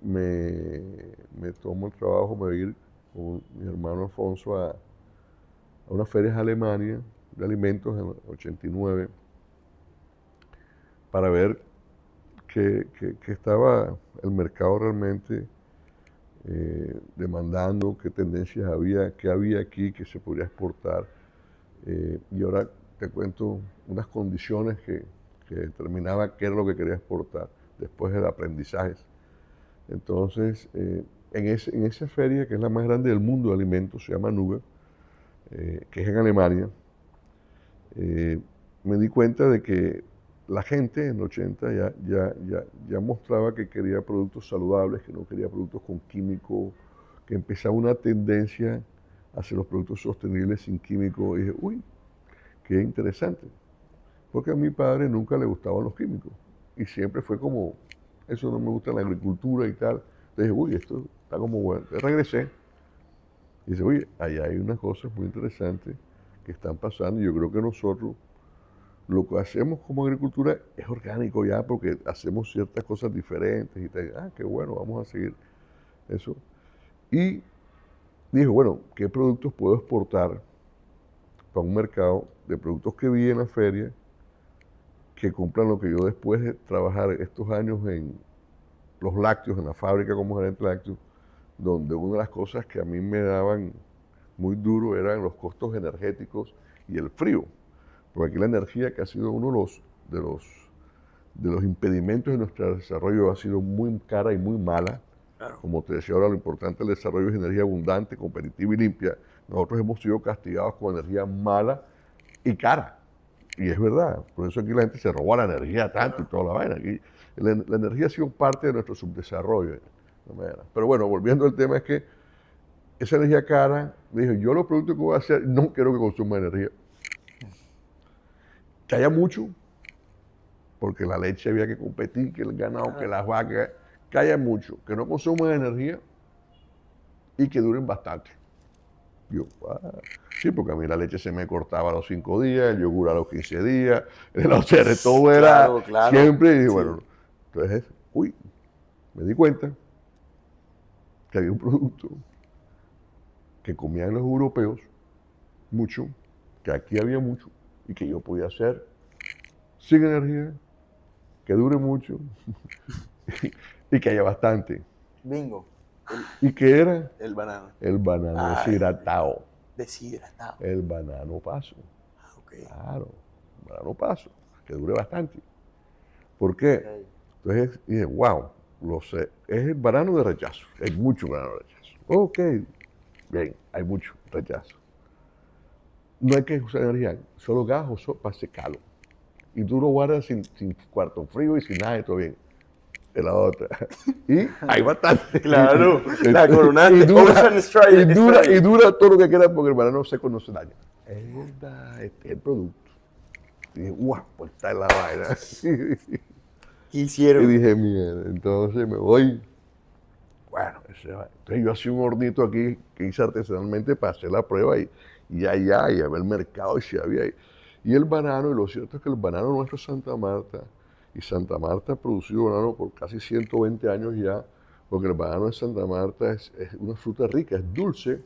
me tomo el trabajo, me voy a ir con mi hermano Alfonso a unas ferias a Alemania de alimentos en el 89 para ver que estaba el mercado realmente demandando, qué tendencias había, qué había aquí que se podría exportar. Y ahora te cuento unas condiciones que determinaba qué era lo que quería exportar después del aprendizaje. Entonces, en esa feria, que es la más grande del mundo de alimentos, se llama Nuga, que es en Alemania, me di cuenta de que la gente en el 80 ya mostraba que quería productos saludables, que no quería productos con químicos, que empezaba una tendencia hacia los productos sostenibles sin químicos. Y dije, uy, qué interesante, porque a mi padre nunca le gustaban los químicos y siempre fue como, eso no me gusta en la agricultura y tal. Entonces dije, uy, esto está como bueno. Entonces regresé y dice, oye, allá hay unas cosas muy interesantes que están pasando y yo creo que nosotros lo que hacemos como agricultura es orgánico ya porque hacemos ciertas cosas diferentes y tal. Ah, qué bueno, vamos a seguir eso. Y dije, bueno, ¿qué productos puedo exportar para un mercado de productos que vi en la feria que cumplan lo que yo después de trabajar estos años en los lácteos, en la fábrica como gerente lácteo, donde una de las cosas que a mí me daban muy duro eran los costos energéticos y el frío? Porque aquí la energía, que ha sido uno de los impedimentos de nuestro desarrollo, ha sido muy cara y muy mala. Claro. Como te decía ahora, lo importante del desarrollo es energía abundante, competitiva y limpia. Nosotros hemos sido castigados con energía mala y cara. Y es verdad, por eso aquí la gente se roba la energía tanto y toda la vaina. Aquí la energía ha sido parte de nuestro subdesarrollo. Pero bueno, volviendo al tema, es que esa energía cara, dije, yo los productos que voy a hacer no quiero que consuma energía. Que haya mucho, porque la leche había que competir, que el ganado, que las vacas, que haya mucho, que no consuman energía y que duren bastante. Yo, sí, porque a mí la leche se me cortaba a los 5 días, el yogur a los 15 días, todo era Claro. siempre. Y Sí. bueno, entonces, uy, me di cuenta que había un producto que comían los europeos mucho, que aquí había mucho y que yo podía hacer sin energía, que dure mucho y que haya bastante. Bingo. ¿Y qué era? El banano. El banano Ay. deshidratado. Deshidratado. El banano paso. Ok. Claro, el banano paso, que dure bastante. ¿Por qué? Ok. Entonces dije, wow, lo sé. Es el banano de rechazo. Hay mucho banano de rechazo. Ok, bien, hay mucho rechazo. No hay que usar energía, solo gas o sopa para secarlo. Y tú lo guardas sin cuarto frío y sin nada, y todo bien. De la otra. Y hay bastante. Claro, la coronaste. Y dura todo lo que queda porque el banano seco no se daña. Es verdad, este es el producto. Y dije, guau, pues está en la vaina. ¿Qué hicieron? Y dije, mierda, entonces me voy. Bueno, entonces yo hacía un hornito aquí que hice artesanalmente para hacer la prueba y allá, y a ver el mercado, y si había. Y el banano, y lo cierto es que el banano nuestro es Santa Marta, y Santa Marta ha producido banano por casi 120 años ya, porque el banano de Santa Marta es una fruta rica, es dulce,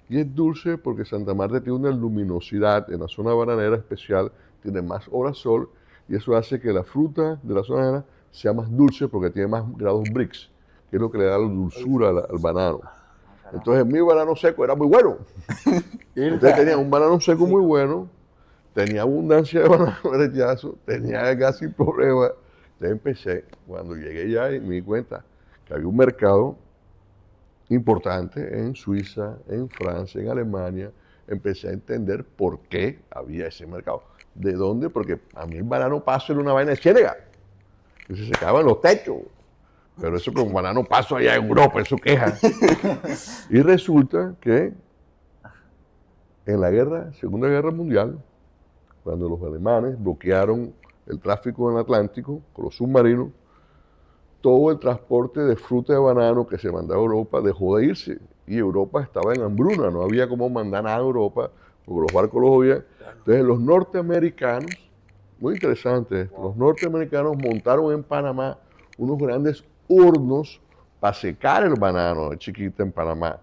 y es dulce porque Santa Marta tiene una luminosidad en la zona bananera especial, tiene más horas sol, y eso hace que la fruta de la zona bananera sea más dulce porque tiene más grados Brix, que es lo que le da la dulzura al banano. Entonces mi banano seco era muy bueno. Entonces tenía un banano seco muy bueno, tenía abundancia de banano de rechazo, tenía gas sin problema. Entonces empecé, cuando llegué ya y me di cuenta que había un mercado importante en Suiza, en Francia, en Alemania. Empecé a entender por qué había ese mercado. ¿De dónde? Porque a mí el banano paso era una vaina de ciénaga, que se secaba en los techos. Pero eso con banano paso allá en Europa, eso queja. Y resulta que en la Segunda Guerra Mundial, cuando los alemanes bloquearon el tráfico en el Atlántico con los submarinos, todo el transporte de fruta de banano que se mandaba a Europa dejó de irse. Y Europa estaba en hambruna, no había cómo mandar nada a Europa, porque los barcos los habían. Entonces los norteamericanos muy interesante esto. Los norteamericanos montaron en Panamá unos grandes hornos para secar el banano de chiquita en Panamá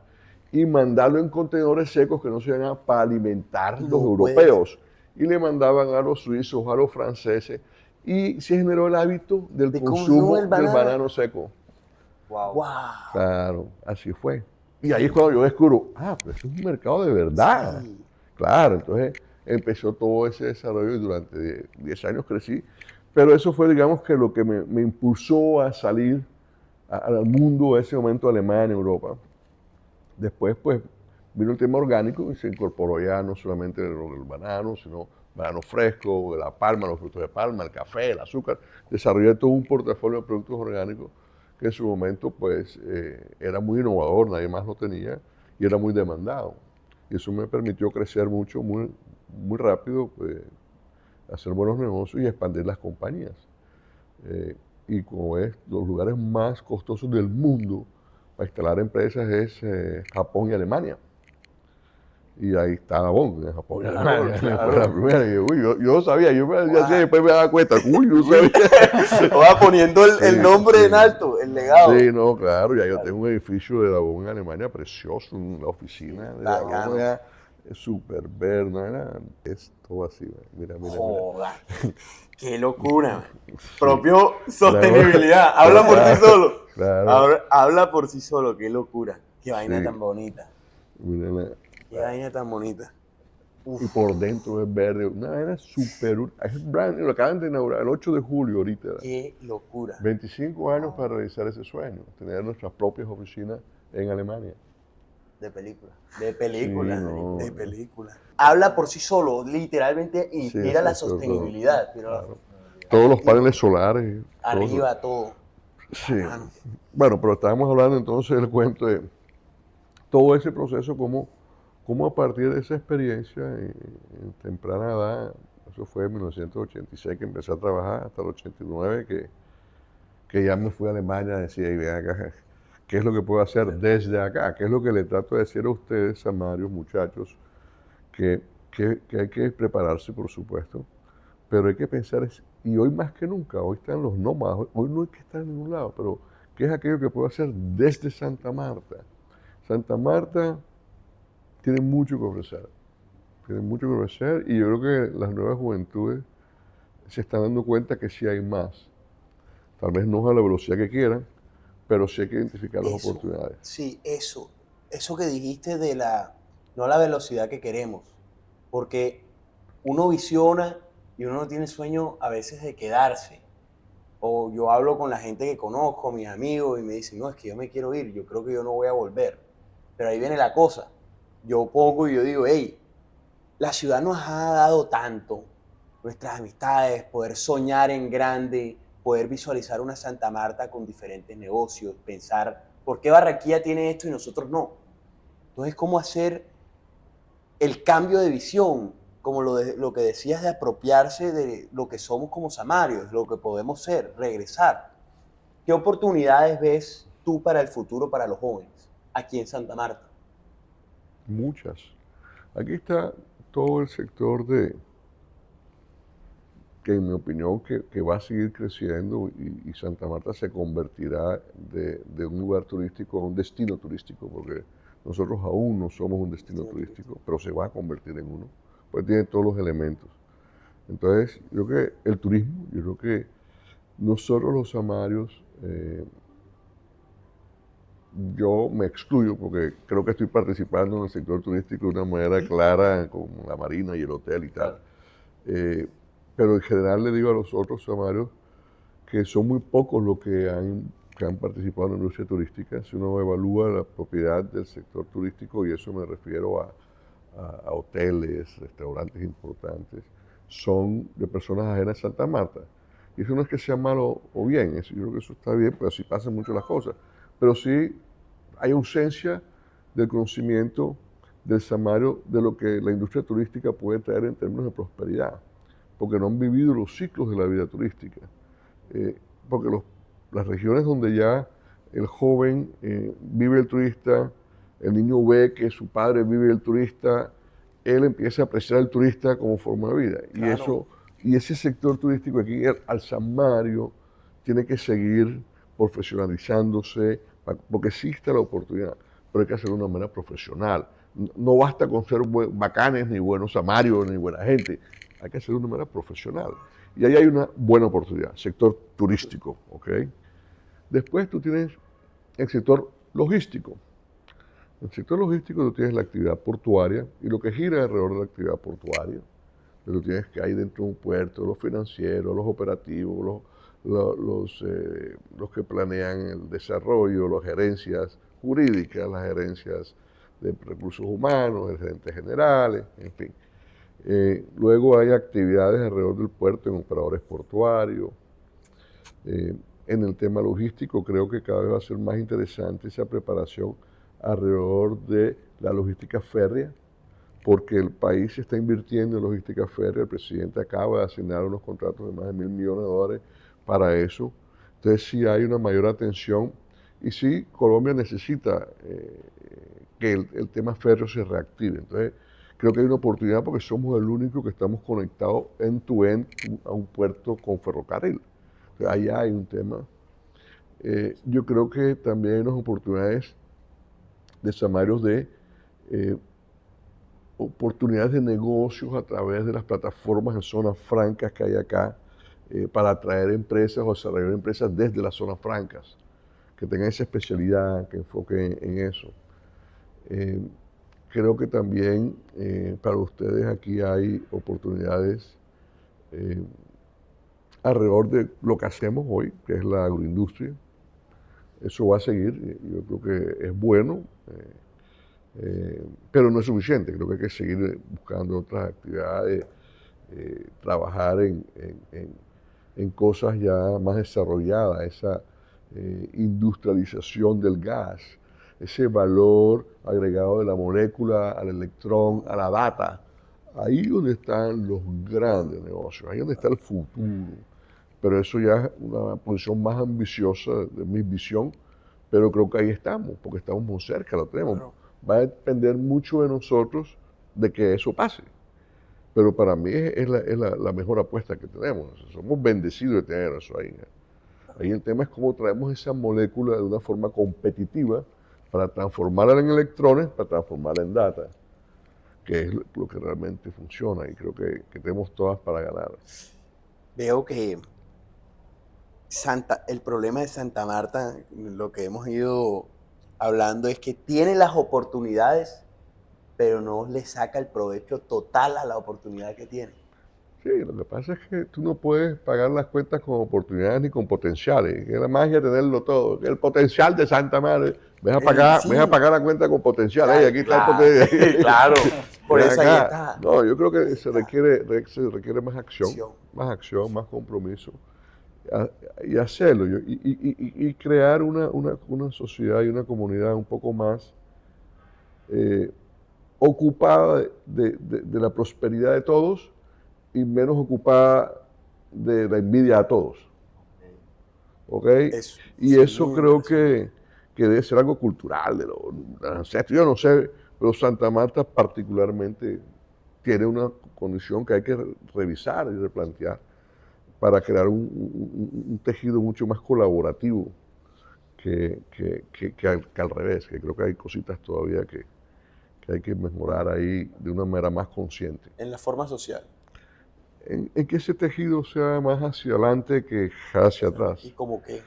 y mandarlo en contenedores secos que no se iban para alimentar los europeos. Y le mandaban a los suizos, a los franceses, y se generó el hábito del consumo del banano seco. Wow. Claro, así fue. Y ahí es cuando yo descubro, pero eso es un mercado de verdad. Sí. Claro, entonces empezó todo ese desarrollo y durante 10 años crecí. Pero eso fue, digamos, que lo que me impulsó a salir al mundo de ese momento, Alemania, Europa. Después, pues, vino el tema orgánico y se incorporó ya no solamente el banano, sino banano fresco, la palma, los frutos de palma, el café, el azúcar. Desarrollé todo un portafolio de productos orgánicos que en su momento, pues, era muy innovador, nadie más lo tenía y era muy demandado. Y eso me permitió crecer mucho, muy, muy rápido, pues, hacer buenos negocios y expandir las compañías. Y como ves, los lugares más costosos del mundo para instalar empresas es Japón y Alemania. Y ahí está Davón, en Japón y Alemania. Claro. Fue la primera. Y yo sabía, yo me decía, después me daba cuenta, yo sabía. Va poniendo el nombre en alto, el legado. Sí, no, claro, ya yo tengo un edificio de Davón en Alemania precioso, una oficina de Davón, ya, súper verde, es todo así, mira. Joder, qué locura. Propio sostenibilidad, habla por sí solo. Claro. Habla por sí solo, qué locura. Qué vaina tan bonita. Mírala. Qué vaina tan bonita. Y por dentro es verde, una vaina súper. Es brand, lo acaban de inaugurar el 8 de julio ahorita. Qué locura. 25 años para realizar ese sueño, tener nuestras propias oficinas en Alemania. De película. De película. Sí, no. De película. Habla por sí solo, literalmente inspira la sostenibilidad. Claro. Todos los paneles solares. Arriba todo. Sí. Bueno, pero estábamos hablando entonces del cuento de todo ese proceso, como a partir de esa experiencia en temprana edad, eso fue en 1986 que empecé a trabajar, hasta el 89 que ya me fui a Alemania a decir, ven acá, ¿qué es lo que puedo hacer desde acá? ¿Qué es lo que le trato de decir a ustedes, samarios, muchachos? Que hay que prepararse, por supuesto, pero hay que pensar, y hoy más que nunca, hoy están los nómadas, hoy no hay que estar en ningún lado, pero ¿qué es aquello que puedo hacer desde Santa Marta? Santa Marta tiene mucho que ofrecer, y yo creo que las nuevas juventudes se están dando cuenta que sí hay más. Tal vez no a la velocidad que quieran, pero sí hay que identificar las oportunidades. Sí, eso que dijiste de no la velocidad que queremos, porque uno visiona y uno no tiene sueño a veces de quedarse. O yo hablo con la gente que conozco, mis amigos, y me dicen, no, es que yo me quiero ir, yo creo que yo no voy a volver. Pero ahí viene la cosa. Yo pongo y yo digo, hey, la ciudad nos ha dado tanto, nuestras amistades, poder soñar en grande, poder visualizar una Santa Marta con diferentes negocios, pensar, ¿por qué Barranquilla tiene esto y nosotros no? Entonces, ¿cómo hacer el cambio de visión? Como lo que decías de apropiarse de lo que somos como samarios, lo que podemos ser, regresar. ¿Qué oportunidades ves tú para el futuro, para los jóvenes, aquí en Santa Marta? Muchas. Aquí está todo el sector que en mi opinión que va a seguir creciendo y Santa Marta se convertirá de un lugar turístico a un destino turístico, porque nosotros aún no somos un destino turístico, pero se va a convertir en uno, pues tiene todos los elementos. Entonces, yo creo que el turismo, yo creo que nosotros los samarios, yo me excluyo porque creo que estoy participando en el sector turístico de una manera clara con la marina y el hotel y tal. Pero en general le digo a los otros samarios que son muy pocos los que han participado en la industria turística. Si uno evalúa la propiedad del sector turístico, y eso me refiero a hoteles, restaurantes importantes, son de personas ajenas a Santa Marta. Y eso no es que sea malo o bien, yo creo que eso está bien, pues así pasan mucho las cosas. Pero sí hay ausencia del conocimiento del samario de lo que la industria turística puede traer en términos de prosperidad, porque no han vivido los ciclos de la vida turística. Porque las regiones donde ya el joven vive el turista, el niño ve que su padre vive el turista, él empieza a apreciar el turista como forma de vida. Claro. Y eso Y ese sector turístico aquí, el Alsamario, tiene que seguir profesionalizándose, porque existe la oportunidad, pero hay que hacerlo de una manera profesional. No basta con ser bacanes, ni buenos samarios, ni buena gente. Hay que hacerlo de una manera profesional. Y ahí hay una buena oportunidad, sector turístico, ¿ok? Después tú tienes el sector logístico. En el sector logístico tú tienes la actividad portuaria y lo que gira alrededor de la actividad portuaria. Tú tienes que hay dentro de un puerto, los financieros, los operativos, los que planean el desarrollo, las gerencias jurídicas, las gerencias de recursos humanos, el gerente generales, en fin. Luego hay actividades alrededor del puerto en operadores portuarios. En el tema logístico creo que cada vez va a ser más interesante esa preparación alrededor de la logística férrea, porque el país está invirtiendo en logística férrea. El presidente acaba de asignar unos contratos de más de $1.000 millones para eso. Entonces sí hay una mayor atención y sí Colombia necesita que el tema férreo se reactive. Entonces creo que hay una oportunidad porque somos el único que estamos conectados end-to-end a un puerto con ferrocarril. Entonces, allá hay un tema. Yo creo que también hay unas oportunidades de samarios de oportunidades de negocios a través de las plataformas en zonas francas que hay acá para atraer empresas o desarrollar empresas desde las zonas francas, que tengan esa especialidad, que enfoquen en eso. Creo que también para ustedes aquí hay oportunidades alrededor de lo que hacemos hoy, que es la agroindustria. Eso va a seguir, yo creo que es bueno. Pero no es suficiente, creo que hay que seguir buscando otras actividades, trabajar en cosas ya más desarrolladas, esa industrialización del gas, ese valor agregado de la molécula al electrón, a la data. Ahí donde están los grandes negocios, ahí donde está el futuro. Pero eso ya es una posición más ambiciosa de mi visión, pero creo que ahí estamos, porque estamos muy cerca, lo tenemos. Claro. Va a depender mucho de nosotros de que eso pase. Pero para mí es la mejor apuesta que tenemos. Somos bendecidos de tener eso ahí. Ahí el tema es cómo traemos esa molécula de una forma competitiva para transformarla en electrones, para transformarla en data, que es lo que realmente funciona y creo que tenemos todas para ganar. Veo que el problema de Santa Marta, lo que hemos ido hablando, es que tiene las oportunidades, pero no le saca el provecho total a la oportunidad que tiene. Sí, lo que pasa es que tú no puedes pagar las cuentas con oportunidades ni con potenciales. Es la magia de tenerlo todo. El potencial de Santa Madre, ves a pagar la cuenta con potencial. Claro, Aquí está el potencial. claro, por Ven eso ahí acá. está. No, yo creo que se está. requiere más acción, más compromiso. Y hacerlo. Y crear una sociedad y una comunidad un poco más ocupada de la prosperidad de todos y menos ocupada de la envidia a todos. ¿Ok? Y Sí, eso creo que debe ser algo cultural de los ancestros. Yo no sé, pero Santa Marta particularmente tiene una condición que hay que revisar y replantear para crear un tejido mucho más colaborativo que al revés, que creo que hay cositas todavía que hay que mejorar ahí de una manera más consciente. En la forma social. En que ese tejido sea más hacia adelante que hacia atrás. ¿Y como qué?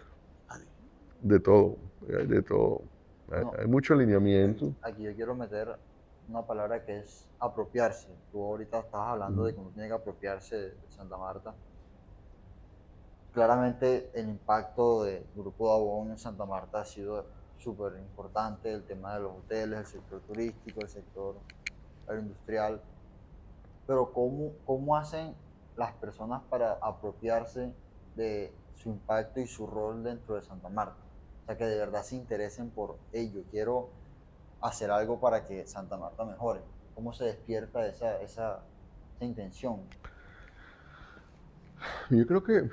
De todo, hay de todo. No. Hay mucho alineamiento. Aquí yo quiero meter una palabra que es apropiarse. Tú ahorita estabas hablando de que uno tiene que apropiarse de Santa Marta. Claramente el impacto del Grupo Davone en Santa Marta ha sido súper importante, el tema de los hoteles, el sector turístico, el sector agroindustrial. Pero ¿cómo hacen las personas para apropiarse de su impacto y su rol dentro de Santa Marta? O sea, que de verdad se interesen por ello. Quiero hacer algo para que Santa Marta mejore. ¿Cómo se despierta esa intención? Yo creo que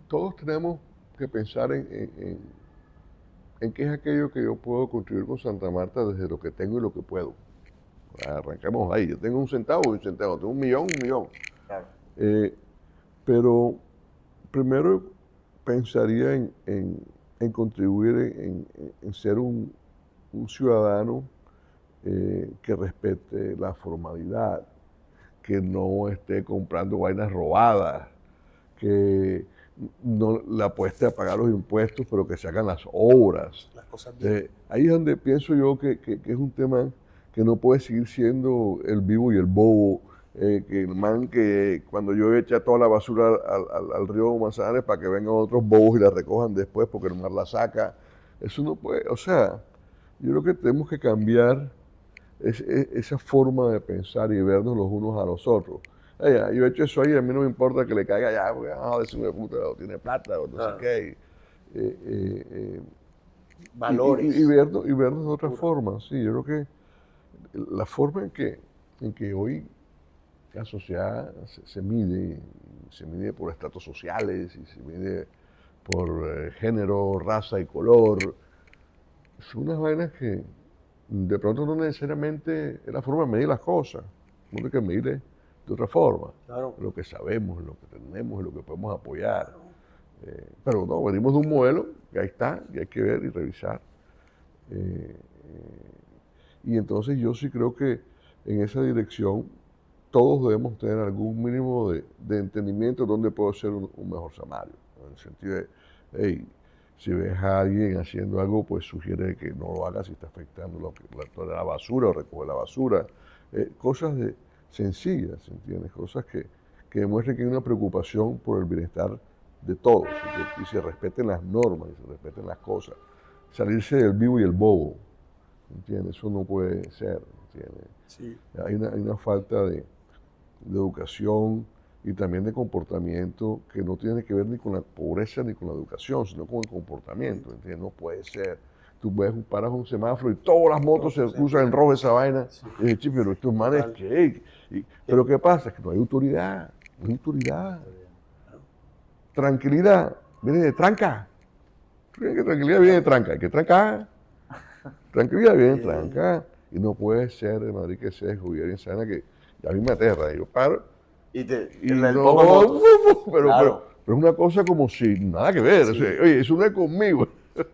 todos tenemos que pensar en qué es aquello que yo puedo contribuir con Santa Marta desde lo que tengo y lo que puedo. Arranquemos ahí. Yo tengo un centavo, tengo un millón. Claro. Pero primero pensaría en contribuir en ser un ciudadano que respete la formalidad, que no esté comprando vainas robadas, que no le apueste a pagar los impuestos, pero que se hagan las obras. Las cosas bien. Ahí es donde pienso yo que es un tema que no puede seguir siendo el vivo y el bobo, que el man que cuando yo echa toda la basura al río Manzanares para que vengan otros bobos y la recojan después porque el mar la saca. Eso no puede, o sea, yo creo que tenemos que cambiar esa forma de pensar y vernos los unos a los otros. Yo he hecho eso ahí, a mí no me importa que le caiga allá, porque decir una puta, o tiene plata, o no sé qué. Valores. Y vernos de otra forma, sí. Yo creo que la forma en que hoy la sociedad se mide por estratos sociales y se mide por género, raza y color, son unas vainas que de pronto no necesariamente es la forma de medir las cosas. Uno tiene que medir de otra forma. Claro. Lo que sabemos, lo que tenemos, lo que podemos apoyar. Pero no, venimos de un modelo que ahí está, y hay que ver y revisar. Y entonces yo sí creo que en esa dirección todos debemos tener algún mínimo de entendimiento de dónde puedo ser un mejor samario. En el sentido de, hey, si ves a alguien haciendo algo, pues sugiere que no lo hagas si está afectando la basura o recoge la basura. Cosas sencillas, ¿entiendes? Cosas que demuestren que hay una preocupación por el bienestar de todos y se respeten las normas y se respeten las cosas. Salirse del vivo y el bobo, ¿entiendes? Eso no puede ser, ¿entiendes? Sí. Hay una falta de educación y también de comportamiento que no tiene que ver ni con la pobreza ni con la educación, sino con el comportamiento, ¿entiendes? No puede ser. Tú paras un semáforo y todas las motos se cruzan en rojo esa vaina. Sí. Y dices, pero estos manes, ¿qué? Pero ¿qué pasa? Es que no hay autoridad, no hay autoridad. Tranquilidad viene de tranca. ¿Tú crees que tranquilidad viene de tranca? Hay que trancar. Tranquilidad viene de tranca. Y no puede ser de Madrid que sea juguera insana que a mí me aterra. Yo paro Y no, poco pero es una cosa como si nada que ver. Sí. O sea, oye, eso no es conmigo.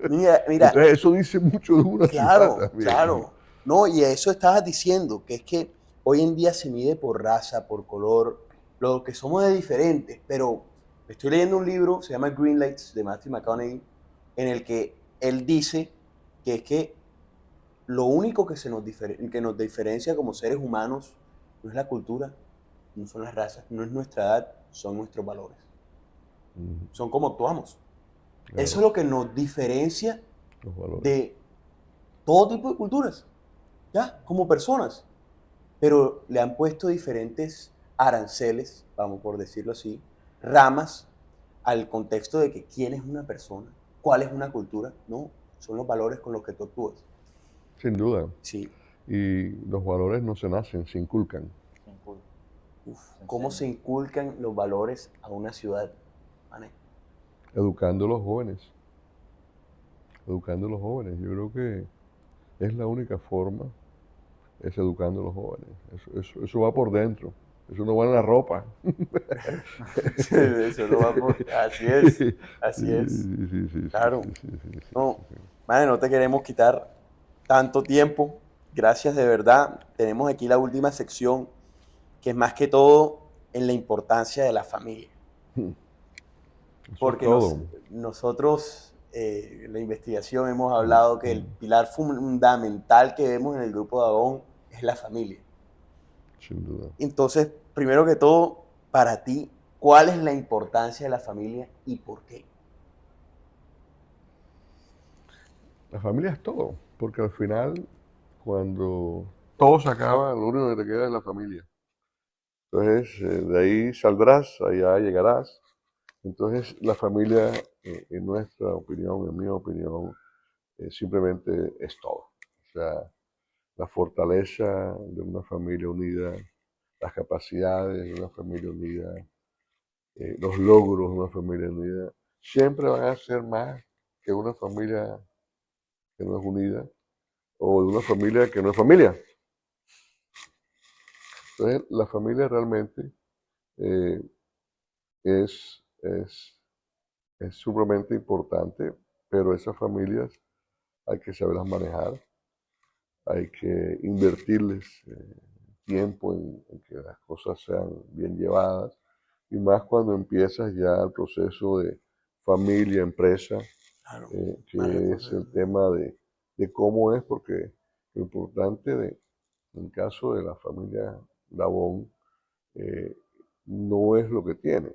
Mira, Entonces eso dice mucho de una ciudad claro, también. claro. No, y eso estabas diciendo, que es que hoy en día se mide por raza, por color, lo que somos de diferentes, pero estoy leyendo un libro, se llama Green Lights, de Matthew McConaughey, en el que él dice que es que lo único que nos diferencia como seres humanos no es la cultura, no son las razas, no es nuestra edad, son nuestros valores. Son como actuamos. Claro, Eso es lo que nos diferencia los valores. de todo tipo de culturas, ¿ya? Como personas. Pero le han puesto diferentes aranceles, vamos por decirlo así, ramas al contexto de que quién es una persona, cuál es una cultura. No, son los valores con los que tú actúas. Sin duda. Sí. Y los valores no se nacen, se inculcan. Uf, ¿cómo se inculcan los valores a una ciudad? ¿Vale? Educando a los jóvenes. Educando a los jóvenes. Yo creo que es la única forma, es educando a los jóvenes. Eso va por dentro. Eso no va en la ropa. Sí, eso no va por... Así es, así es. Sí, Claro. sí. No, madre, no te queremos quitar tanto tiempo. Gracias de verdad. Tenemos aquí la última sección, que es más que todo en la importancia de la familia. Eso Porque es todo. nosotros, en la investigación, hemos hablado que el pilar fundamental que vemos en el grupo de Dagón es la familia. Sin duda. Entonces, primero que todo, para ti, ¿cuál es la importancia de la familia y por qué? La familia es todo, porque al final, cuando todo se acaba, lo único que te queda es la familia. Entonces, de ahí saldrás, allá llegarás. Entonces, la familia, en nuestra opinión, en mi opinión, simplemente es todo. O sea, la fortaleza de una familia unida, las capacidades de una familia unida, los logros de una familia unida, siempre van a ser más que una familia que no es unida o de una familia que no es familia. Entonces, la familia realmente es sumamente importante, pero esas familias hay que saberlas manejar, hay que invertirles tiempo en que las cosas sean bien llevadas, y más cuando empiezas ya el proceso de familia, empresa, Claro, que más es el responsabilidad. tema de cómo es, porque lo importante en el caso de la familia Dabón eh, no es lo que tiene,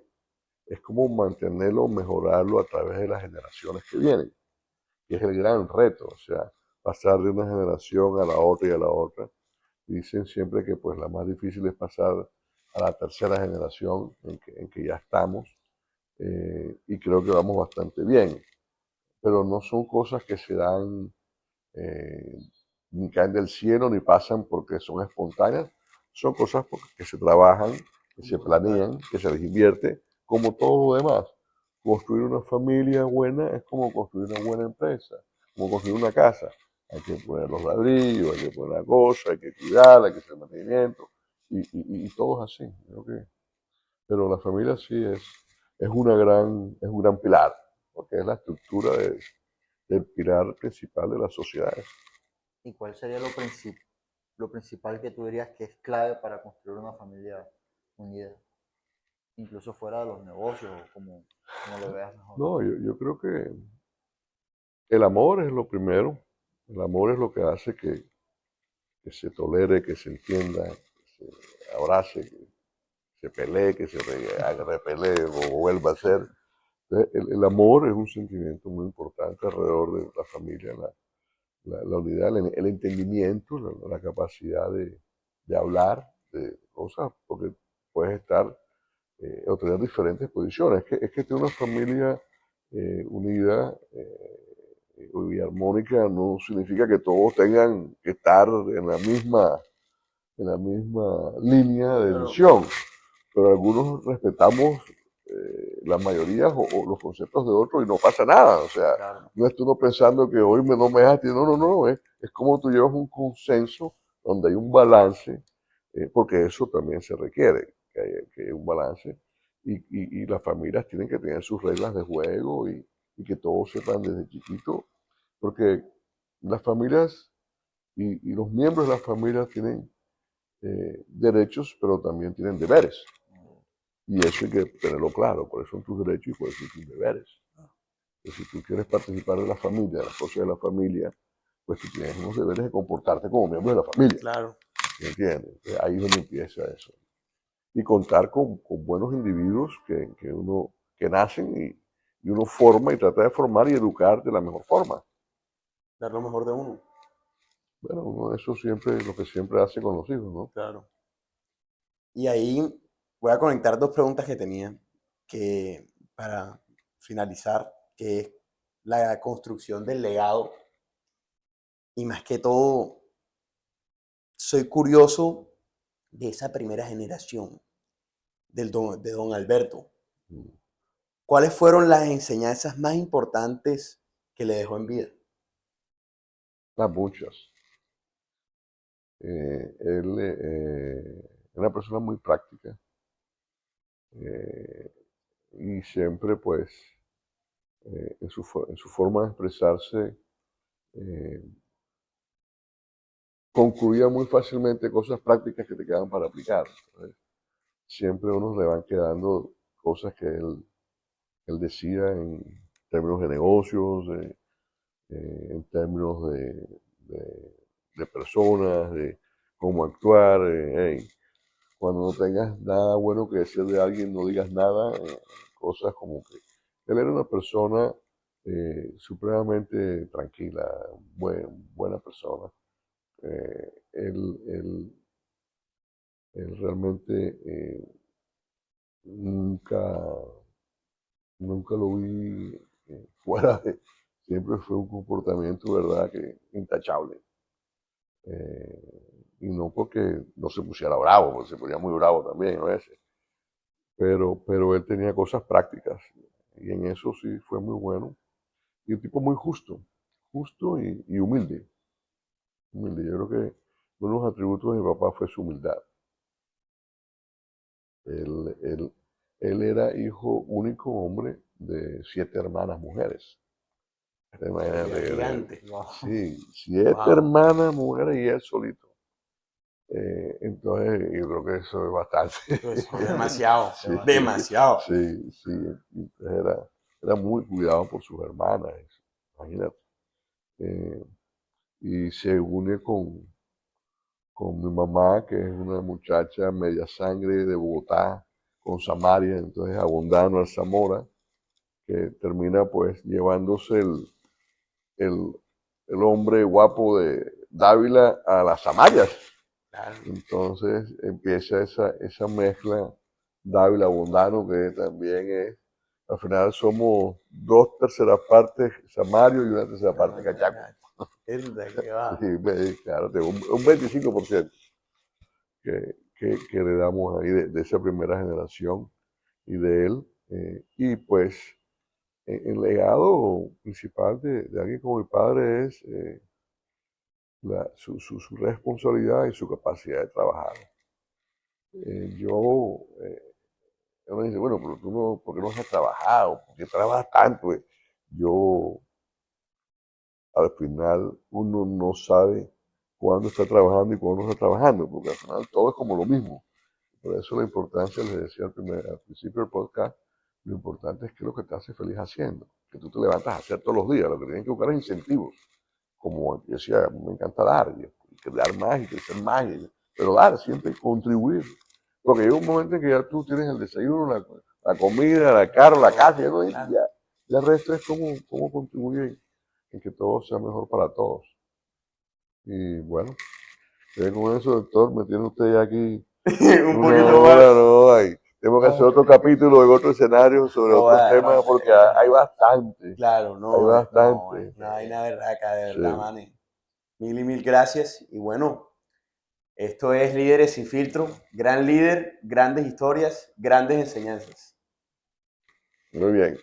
es cómo mantenerlo, mejorarlo a través de las generaciones que vienen, y es el gran reto, o sea, pasar de una generación a la otra y a la otra. Dicen siempre que pues la más difícil es pasar a la tercera generación en que ya estamos, y creo que vamos bastante bien, pero no son cosas que se dan eh, ni caen del cielo ni pasan porque son espontáneas, son cosas que se trabajan, que se planean, que se les invierte, como todo lo demás. Construir una familia buena es como construir una buena empresa, como construir una casa. Hay que poner los ladrillos, hay que poner la cosa, hay que cuidarla, hay que hacer mantenimiento, y todo es así. Creo que, pero la familia sí es un gran pilar, porque es la estructura del pilar principal de las sociedades. ¿Y cuál sería lo principal que tú dirías que es clave para construir una familia unida? Incluso fuera de los negocios, como lo veas mejor. No, yo creo que el amor es lo primero. El amor es lo que hace que se tolere, que se entienda, que se abrace, que se pelee, que se repelee o vuelva a ser. Entonces, el amor es un sentimiento muy importante alrededor de la familia, la unidad, el entendimiento, la capacidad de hablar de cosas, porque puedes estar o tener diferentes posiciones. Es que tener una familia unida y armónica no significa que todos tengan que estar en la misma línea de Pero, visión, pero algunos respetamos las mayorías o los conceptos de otros y no pasa nada. O sea, Claro, no es tú no pensando que hoy no me dejas, no, es como tú llevas un consenso donde hay un balance, porque eso también se requiere, que haya un balance, y las familias tienen que tener sus reglas de juego y que todos sepan desde chiquito, porque las familias y los miembros de las familias tienen derechos, pero también tienen deberes. Y eso hay que tenerlo claro, cuáles son tus derechos y cuáles son tus deberes. Entonces, si tú quieres participar de la familia, de las cosas de la familia, pues tú tienes unos deberes de comportarte como miembro de la familia. claro, ¿Me entiendes? Entonces, ahí es donde empieza eso. Y contar con buenos individuos que nacen y uno forma y trata de formar y educar de la mejor forma. dar lo mejor de uno, Bueno, uno eso siempre, lo que siempre hace con los hijos, ¿no? claro. Y ahí voy a conectar dos preguntas que tenía que para finalizar, que es la construcción del legado y más que todo, soy curioso de esa primera generación de don Alberto. Mm. ¿Cuáles fueron las enseñanzas más importantes que le dejó en vida? Las muchas. Él es una persona muy práctica, eh, y siempre pues en su forma de expresarse eh, concluía muy fácilmente cosas prácticas que te quedan para aplicar. Entonces, siempre a uno le van quedando cosas que él decía en términos de negocios, en términos de personas, de cómo actuar. Hey, cuando no tengas nada bueno que decir de alguien, no digas nada. Cosas como que él era una persona supremamente tranquila, buena persona. Él realmente nunca, nunca lo vi fuera de, siempre fue un comportamiento, ¿verdad?, que intachable. Y no porque no se pusiera bravo, porque se ponía muy bravo también a veces, pero él tenía cosas prácticas y en eso sí fue muy bueno. Y un tipo muy justo, justo y humilde. Humilde. Yo creo que uno de los atributos de mi papá fue su humildad. Él Él era hijo único hombre de 7 hermanas mujeres. Imagínate, Gigante. sí, 7 Wow. hermanas mujeres y él solito. Entonces, yo creo que eso es bastante. Eso es demasiado, Sí, demasiado. sí, sí. Entonces era muy cuidado por sus hermanas, imagínate. Eh, y se une con mi mamá, que es una muchacha media sangre de Bogotá, con Samaria, entonces Abundano al Zamora, que termina pues llevándose el, el hombre guapo de Dávila a las Samarias. Claro. Entonces empieza esa mezcla Dávila-Abundano, que también es, al final somos 2/3 partes Samario y 1/3 parte Cachaco. Anda, que va. Sí, claro, un 25% que le damos ahí de esa primera generación y de él. Y pues el legado principal de alguien como mi padre es su responsabilidad y su capacidad de trabajar. Uno dice, bueno, pero tú no, ¿por qué no has trabajado? ¿Por qué trabajas tanto? Yo, al final, uno no sabe cuándo está trabajando y cuándo no está trabajando, porque al final todo es como lo mismo. Por eso la importancia, les decía al principio del podcast, lo importante es que lo que te hace feliz haciendo, que tú te levantas a hacer todos los días, lo que tienes que buscar es incentivos. Como yo decía, me encanta dar, y dar más y crecer más, pero dar, siempre contribuir. Porque llega un momento en que ya tú tienes el desayuno, la comida, la carro, la casa, ya el resto es cómo contribuir en que todo sea mejor para todos. Y bueno, con eso, doctor, me tiene usted ya aquí Un una poquito hora, más. no hay. Tenemos que hacer otro capítulo en otro escenario sobre otros Joda, temas porque hay bastante. claro, Hay no, bastante. una vaina berraca, de verdad, Sí. manes. Mil y mil gracias. Y bueno, esto es Líderes sin Filtro. Gran líder, grandes historias, grandes enseñanzas. Muy bien.